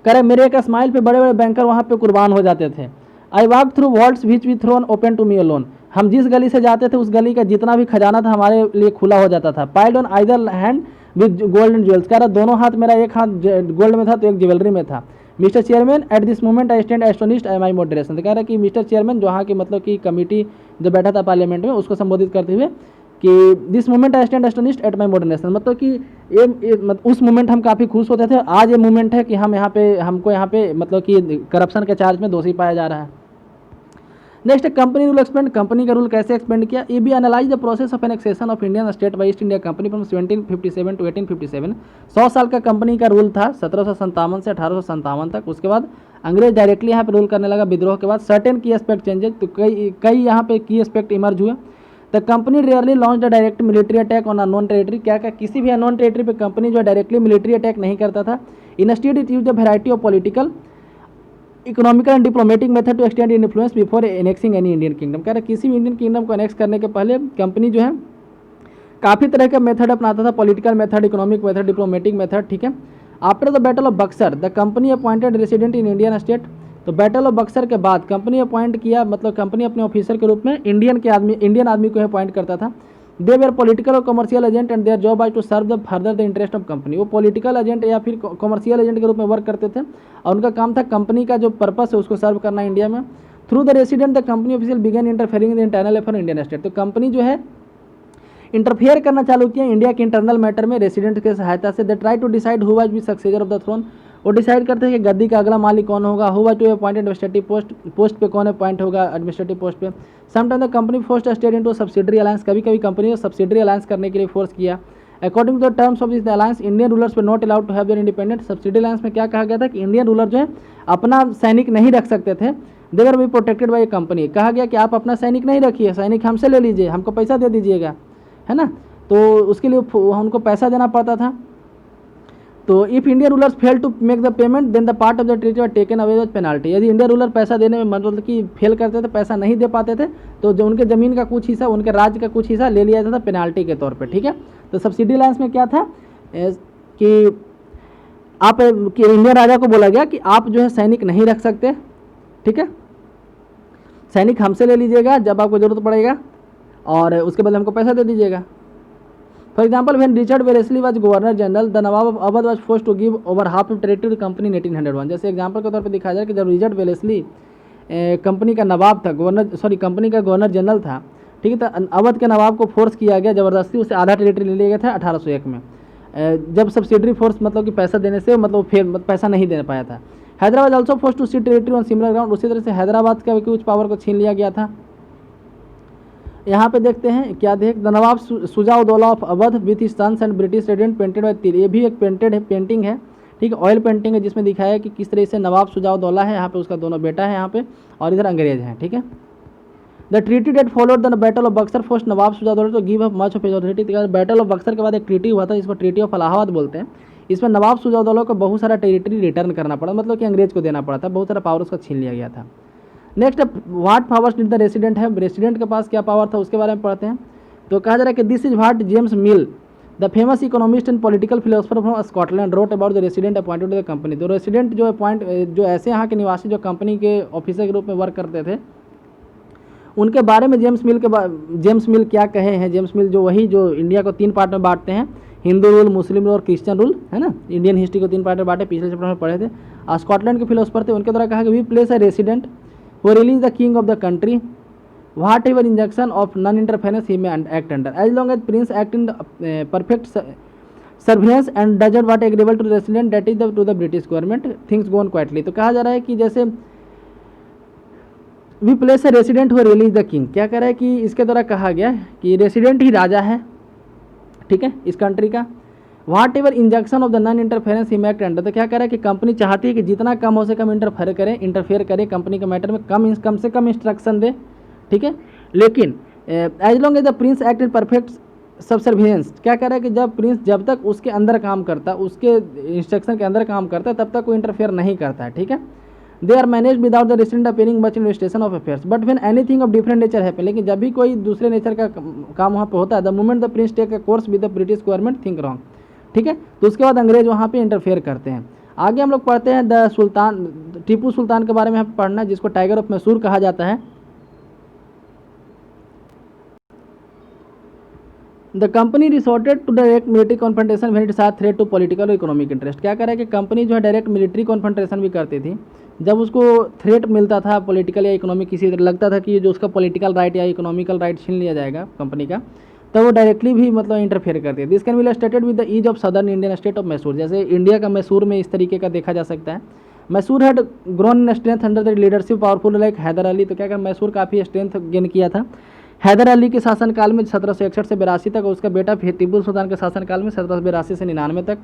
कह रहे मेरे एक स्माइल पे बड़े बड़े बैंकर वहाँ पे कुर्बान हो जाते थे। I walk through vaults which we thrown open to me alone, हम जिस गली से जाते थे उस गली का जितना भी खजाना था हमारे लिए खुला हो जाता था। Piled on either hand with gold and jewels, कह रहा दोनों हाथ, मेरा एक हाथ गोल्ड में था तो एक ज्वेलरी में था। Mister chairman at this moment I stand astonished I my moderation, तो कह रहा कि मिस्टर चेयरमैन जो यहाँ की मतलब कि कमिटी जो बैठा था पार्लियामेंट में, उसको संबोधित करते हुए कि this moment I stand astonished at my moderation, मतलब कि उस मोमेंट हम काफ़ी खुश होते थे। आज ये मोमेंट है कि हम यहाँ पे, हमको यहाँ पे मतलब कि करप्शन के चार्ज में दोषी पाया जा रहा है। Next company rule expand, company का रूल कैसे एक्सपेंड किया। A b analyse the process of annexation of Indian state by East India Company from 1757 to 1857। 100 साल का कंपनी का रूल था 1757 से 1857 तक। उसके बाद अंग्रेज डायरेक्टली यहाँ पे रूल करने लगा विद्रोह के बाद। सर्टेन की एस्पेक्ट चेंजेस, तो कई यहाँ पे की एस्पेक्ट इमर्ज हुए। The company rarely launch the direct military attack on unknown territory, क्या किसी भी अननोन टेरिटरी पे कंपनी जो डायरेक्टली मिलिट्री अटैक नहीं करता था। Institute it use the variety of political, economical and diplomatic method to extend influence before annexing any Indian kingdom, कह रहे किसी भी इंडियन किंगडम को एनेक्स करने के पहले कंपनी जो है काफ़ी तरह का मेथड अपनाता था, political method, economic method, diplomatic method, ठीक है। After the battle of Buxar the company appointed resident in Indian state, तो बैटल ऑफ बक्सर के बाद कंपनी अपॉइंट किया, मतलब कंपनी अपने ऑफिसर के रूप में इंडियन आदमी को अपॉइंट करता था। दे वेर पॉलिटिकल और commercial agent and their job आज to serve the further the interest of company, वो पॉलिटिकल एजेंट या फिर कमर्शियल एजेंट के रूप में वर्क करते थे और उनका काम था कंपनी का जो पर्पस है उसको सर्व करना इंडिया में। Through the resident the company official began interfering in the internal affair Indian state, तो कंपनी जो है इंटरफेयर करना चालू किया इंडिया के इंटरनल मैटर में रेसिडेंट की सहायता से। They try to decide who was be successor of the throne, वो डिसाइड करते हैं कि गद्दी का अगला मालिक कौन होगा। Who was to appointed administrative post पे कौन अपॉइंट होगा एडमिनिस्ट्रेटिव पोस्ट पे। Sometime the company forced state into subsidiary alliance, कभी कभी कंपनी ने सब्सिडरी अलायंस करने के लिए फोर्स किया। According to the terms of this alliance Indian rulers were not allowed to have their independent. Subsidiary alliance में क्या कहा गया था कि इंडियन रूलर जो है अपना सैनिक नहीं रख सकते थे। They were be protected by a company, कहा गया कि आप अपना सैनिक नहीं रखिए, सैनिक हमसे ले लीजिए, हमको पैसा दे दीजिएगा, है ना, तो उसके लिए उनको पैसा देना पड़ता था। तो if Indian rulers fail to make the payment then the part of the treaty were taken away with penalty, यदि इंडियन रूलर पैसा देने में मतलब कि फेल करते थे, पैसा नहीं दे पाते थे, तो जो उनके ज़मीन का कुछ हिस्सा, उनके राज्य का कुछ हिस्सा ले लिया जाता था पेनाल्टी के तौर पे, ठीक है। तो सब्सिडी अलायंस में क्या था कि आप इंडियन राजा को बोला गया कि आप जो है सैनिक नहीं रख सकते, ठीक है, सैनिक हमसे ले लीजिएगा जब आपको जरूरत पड़ेगा और उसके बदले हमको पैसा दे दीजिएगा। For example when Richard Wellesley was governor general the Nawab of Awadh was forced to give over half of territory to company in 1801, जैसे एग्जाम्पल के तौर पे दिखाया जाए कि जब रिचर्ड वेलेस्ली कंपनी का नवाब था, कंपनी का गवर्नर जनरल था, ठीक है, तो अवध के नवाब को फोर्स किया गया, ज़बरदस्ती उससे आधा टेरिटरी ले लिया गया था 1801 में, जब सब्सिडरी फोर्स मतलब कि पैसा देने से मतलब फिर पैसा नहीं दे पाया था। Hyderabad also force to cede territory on similar ground, उसी तरह से हैदराबाद का भी कुछ पावर को छीन लिया गया था। यहाँ पे देखते हैं क्या the nawab Shujauddaula of Awadh with his sons and British resident painted by तीर, ये भी एक पेंटिंग है, ठीक है, ऑयल पेंटिंग है, जिसमें दिखाया है कि किस तरह से नवाब सुजाउद्दौला है, यहाँ पे उसका दोनों बेटा है यहाँ पे, और इधर अंग्रेज हैं, ठीक है। The treaty that followed the battle of Buxar force nawab Shujauddaula to give up much of his authority, battle of Buxar के बाद एक ट्रीटी हुआ था जिसको ट्रीटी ऑफ इलाहाबाद बोलते हैं। इसमें नवाब सुजाउद्दौला को बहुत सारा टेरिटरी रिटर्न करना पड़ा, मतलब कि अंग्रेज को देना पड़ा था, बहुत सारा पावर उसका छीन लिया गया था। Next what powers did the resident है, रेसिडेंट के पास क्या पावर था उसके बारे में पढ़ते हैं। तो कहा जा रहा है कि this is what James Mill the famous economist and political philosopher from Scotland wrote about the resident appointed to the company. तो रेसिडेंट जो अपॉइंट जो ऐसे यहाँ के निवासी जो कंपनी के ऑफिसर के रूप में वर्क करते थे, उनके बारे में जेम्स मिल क्या कहे हैं। जेम्स मिल जो वही जो इंडिया को 3 पार्ट में बांटते हैं, हिंदू रूल, मुस्लिम रूल और क्रिश्चियन रूल, है ना, इंडियन हिस्ट्री को 3 पार्ट में बांटे, पिछले चैप्टर में पढ़े थे। स्कॉटलैंड के फिलोसफर थे, उनके द्वारा कहा कि we place a resident who release the king of the country whatever injunction of non interference he may act under as long as prince act in perfect surveillance and doesn't what agreeable to resident that is to the British government things gone quietly. तो कहा जा रहा है कि जैसे we place a resident who really is the king, क्या कह रहा है कि इसके द्वारा कहा गया कि रेसिडेंट ही राजा है, ठीक है, इस कंट्री का। Whatever injection of the non interference impact under, तो क्या कह रहा है कि कंपनी चाहती है कि जितना कम हो सके कम इंटरफेयर करे कंपनी के मैटर में, कम से कम इंस्ट्रक्शन दे, ठीक है। लेकिन as long as the prince act in perfect subservience, क्या कह रहा है कि जब प्रिंस जब तक उसके अंदर काम करता, उसके इंस्ट्रक्शन के अंदर काम करता है, तब तक वो इंटरफेयर नहीं करता है, ठीक है। They are manage without the resident appearing much investigation of affairs but when anything of different nature है, लेकिन जब भी कोई दूसरे नेचर का काम वहाँ पे होता है, the moment the prince take a course with the British government think wrong, ठीक है। तो उसके बाद अंग्रेज वहाँ पे इंटरफेयर करते हैं। आगे हम लोग पढ़ते हैं द सुल्तान, टीपू सुल्तान के बारे में हमें पढ़ना है, जिसको टाइगर ऑफ मैसूर कहा जाता है। The company resorted to direct military confrontation when it saw threat to political और इकोनॉमिक इंटरेस्ट, क्या कह रहा है कि कंपनी जो है डायरेक्ट मिलिट्री कॉन्फ्रंटेशन भी करती थी जब उसको थ्रेट मिलता था पॉलिटिकल या इकोनॉमिक, किसी तरह लगता था कि जो उसका पॉलिटिकल राइट या इकोनॉमिकल राइट छीन लिया जाएगा कंपनी का, तो वो डायरेक्टली भी मतलब इंटरफेयर करती है। This can be stated with the ease of southern Indian state of Mysore, जैसे इंडिया का मैसूर में इस तरीके का देखा जा सकता है। Mysore had grown in strength under the leadership powerful like Haidar Ali, तो क्या कर मैसूर काफ़ी स्ट्रेंथ गेन किया था हैदर अली के शासनकाल में 1761 से 82 तक, उसका बेटा टीपू सुल्तान के शासनकाल में 1782 से 99 तक।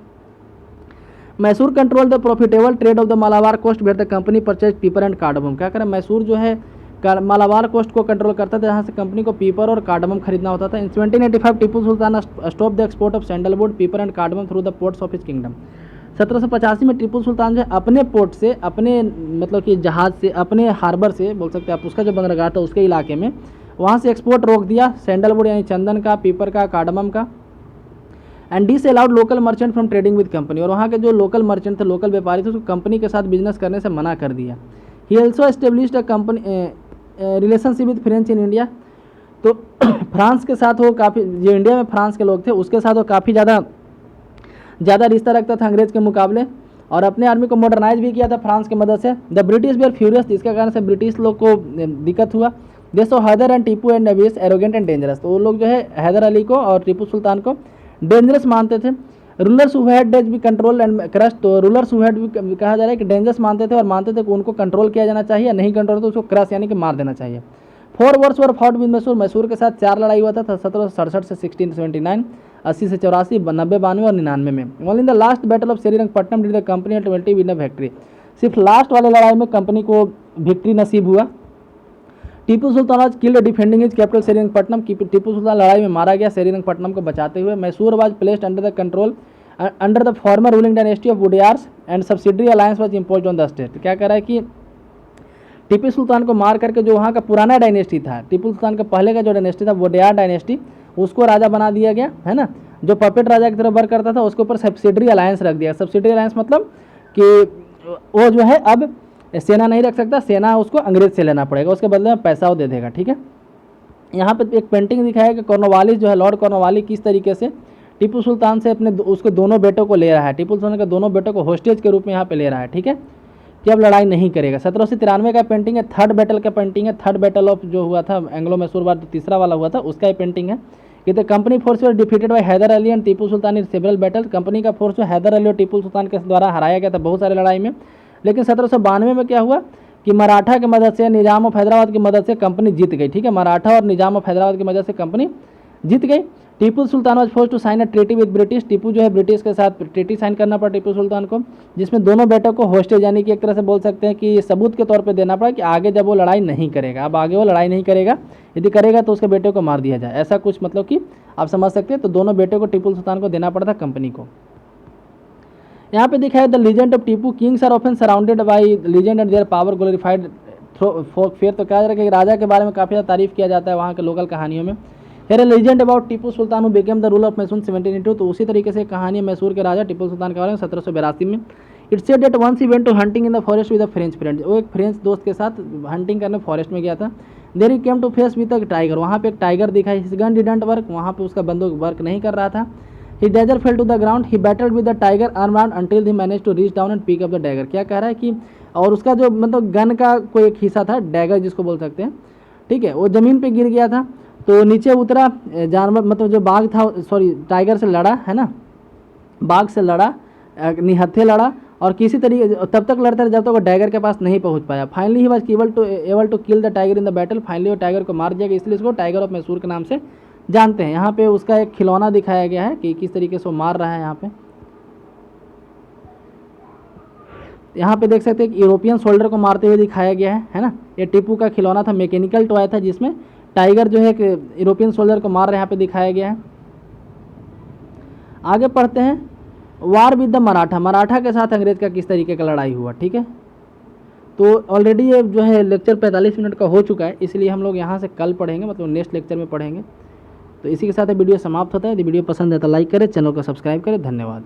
Mysore control the profitable trade of the Malabar coast where the company purchase pepper and cardamom, क्या करें मैसूर जो है मालाबार कोस्ट को कंट्रोल करता था, जहाँ से कंपनी को पीपर और कार्डमम खरीदना होता था। In 1785 Tipu Sultan stop the export of sandalwood pepper and cardamom through the ports of his kingdom. 1785 में टीपू सुल्तान जो है अपने पोर्ट से, अपने मतलब कि जहाज से, अपने हार्बर से बोल सकते हैं आप, उसका जो बंदरगाह था उसके इलाके में, वहाँ से एक्सपोर्ट रोक दिया सैंडलवुड यानी चंदन का, पीपर का, कार्डमम का। And this allowed local merchant from trading with company, और वहाँ के जो लोकल मर्चेंट थे, लोकल व्यापारी थे, उसको कंपनी के साथ बिजनेस करने से मना कर दिया। He also established a company relationship with French in India, तो फ्रांस के साथ वो काफ़ी, जो इंडिया में फ्रांस के लोग थे उसके साथ वो काफ़ी ज़्यादा रिश्ता रखता था अंग्रेज के मुकाबले, और अपने आर्मी को मॉडर्नाइज भी किया था फ्रांस की मदद से। The British we are furious, जिसके कारण से ब्रिटिश लोग को दिक्कत हुआ। They saw Haidar and Tipu and नबीस एरोगेंट एंड डेंजरस, तो वो लोग जो है हैदर अली को और टीपू सुल्तान को डेंजरस मानते थे। Rulers who had be control and crush, तो रूलर्स हु हैड भी कहा जा रहा है कि डेंजरस मानते थे और मानते थे कि उनको कंट्रोल किया जाना चाहिए, नहीं कंट्रोल तो उसको क्रश यानी कि मार देना चाहिए। 4 Wars were fought with Mysore, Mysore के साथ 4 लड़ाई हुआ था 1767 से 1679, 80 से 84, 90, 92 और 99 में। Only in the last battle of Srirangapatnam did the company ultimately win a victory, सिर्फ लास्ट वाले लड़ाई में कंपनी को विक्ट्री नसीब हुआ। Tipu Sultan was killed defending his capital Srirangapatnam, Tipu Sultan लड़ाई में मारा गया श्रीरंगपट्टनम को बचाते हुए। Mysore was placed under the control under the former ruling dynasty of Wodeyars and subsidiary alliance was imposed on the state, क्या कह रहा है कि टीपू सुल्तान को मार करके जो वहाँ का पुराना डायनेस्टी था, टीपू सुल्तान का पहले का जो डायनेस्टी था वुडियार डायनेस्टी, उसको राजा बना दिया गया है ना, जो पपेट राजा की तरफ वर्क करता था उसके ऊपर सब्सिडरी अलायंस रख दिया। सब्सिडरी अलायंस मतलब कि वो जो है अब सेना नहीं रख सकता, सेना उसको अंग्रेज से लेना पड़ेगा, उसके बदले में पैसा वो दे देगा, ठीक है। यहाँ पे एक पेंटिंग दिखाया कि कॉर्नवालिस जो है, लॉर्ड कॉर्नवालिस किस तरीके से टीपू सुल्तान से अपने उसके दोनों बेटों को ले रहा है, टीपू सुल्तान के दोनों बेटों को होस्टेज के रूप में यहाँ पे ले रहा है, ठीक है, कि अब लड़ाई नहीं करेगा। 1793 का पेंटिंग है, थर्ड बैटल का पेंटिंग है, थर्ड बैटल ऑफ जो हुआ था एंग्लो मैसूर वार, तीसरा वाला हुआ था, उसका ये पेंटिंग है। कि the company force were defeated by Haidar Ali and Tipu Sultan in several battle, company का फोर्स जो हैदर अली और टीपू सुल्तान के द्वारा हराया गया था बहुत सारे लड़ाई में। लेकिन 1792 में क्या हुआ कि मराठा की मदद से, निजाम ऑफ हैदराबाद की मदद से कंपनी जीत गई, ठीक है, मराठा और निजाम ऑफ हैदराबाद की मदद से कंपनी जीत गई। Tipu Sultan was forced to sign a treaty with British, Tipu जो है ब्रिटिश के साथ ट्रीटी साइन करना पड़ा टीपू सुल्तान को, जिसमें दोनों बेटों को होस्टेज यानी कि एक तरह से बोल सकते हैं कि सबूत के तौर पे देना पड़ा कि आगे जब वो लड़ाई नहीं करेगा, अब आगे वो लड़ाई नहीं करेगा, यदि करेगा तो उसके बेटे को मार दिया जाए, ऐसा कुछ मतलब कि आप समझ सकते हैं। तो दोनों बेटों को टीपू सुल्तान को देना पड़ा था कंपनी को। यहाँ पे दिखाया the legend of Tipu, kings are often surrounded by legend and their power glorified folk fair, तो क्या कि राजा के बारे में काफ़ी ज़्यादा तारीफ किया जाता है वहाँ के लोकल कहानियों में। Here legend about Tipu Sultan who became the ruler of Mysore 1782, तो उसी तरीके से कहानी मैसूर के राजा टीपू सुल्तान के बारे में 1782 में। It's said that once he went to hunting in the forest with a French friend, वो एक फ्रेंच दोस्त के साथ हंटिंग करने फॉरेस्ट में गया था। There he came to face with a tiger, वहाँ पे एक टाइगर दिखा, हिज गन डिडंट वर्क, वहाँ पे उसका बंदूक वर्क नहीं कर रहा था। He dagger fell to the ground, he battled with the tiger unarmed until he manage to reach down and pick up the dagger, क्या कह रहा है कि और उसका जो मतलब गन का कोई एक हिस्सा था, डैगर जिसको बोल सकते हैं, ठीक है, वो ज़मीन पे गिर गया था, तो नीचे उतरा जानवर मतलब जो बाघ था, सॉरी टाइगर से लड़ा है ना, बाघ से लड़ा, निहत्थे लड़ा और किसी तरीके तब तक लड़ता रहा जब तक वो टाइगर के पास नहीं पहुंच पाया। Finally he was able to kill the tiger in the battle. Finally वो टाइगर को मार दिया गया, इसलिए इसको टाइगर ऑफ मैसूर के नाम से जानते हैं। यहाँ पे उसका एक खिलौना दिखाया गया है कि किस तरीके से वो मार रहा है। यहाँ पे देख सकते हैं कि यूरोपियन सोल्डर को मारते हुए दिखाया गया है ना। ये टीपू का खिलौना था, मैकेनिकल टॉय था, जिसमें टाइगर जो है एक यूरोपियन सोल्जर को मार रहा है, यहाँ पे दिखाया गया है। आगे पढ़ते हैं, वार विद द मराठा, मराठा के साथ अंग्रेज का किस तरीके का लड़ाई हुआ। ठीक है, तो ऑलरेडी ये जो है लेक्चर 45 मिनट का हो चुका है, इसलिए हम लोग यहाँ से कल पढ़ेंगे, मतलब नेक्स्ट लेक्चर में पढ़ेंगे। तो इसी के साथ वीडियो समाप्त होता है। यदि वीडियो पसंद है तो लाइक करें, चैनल को सब्सक्राइब करें। धन्यवाद।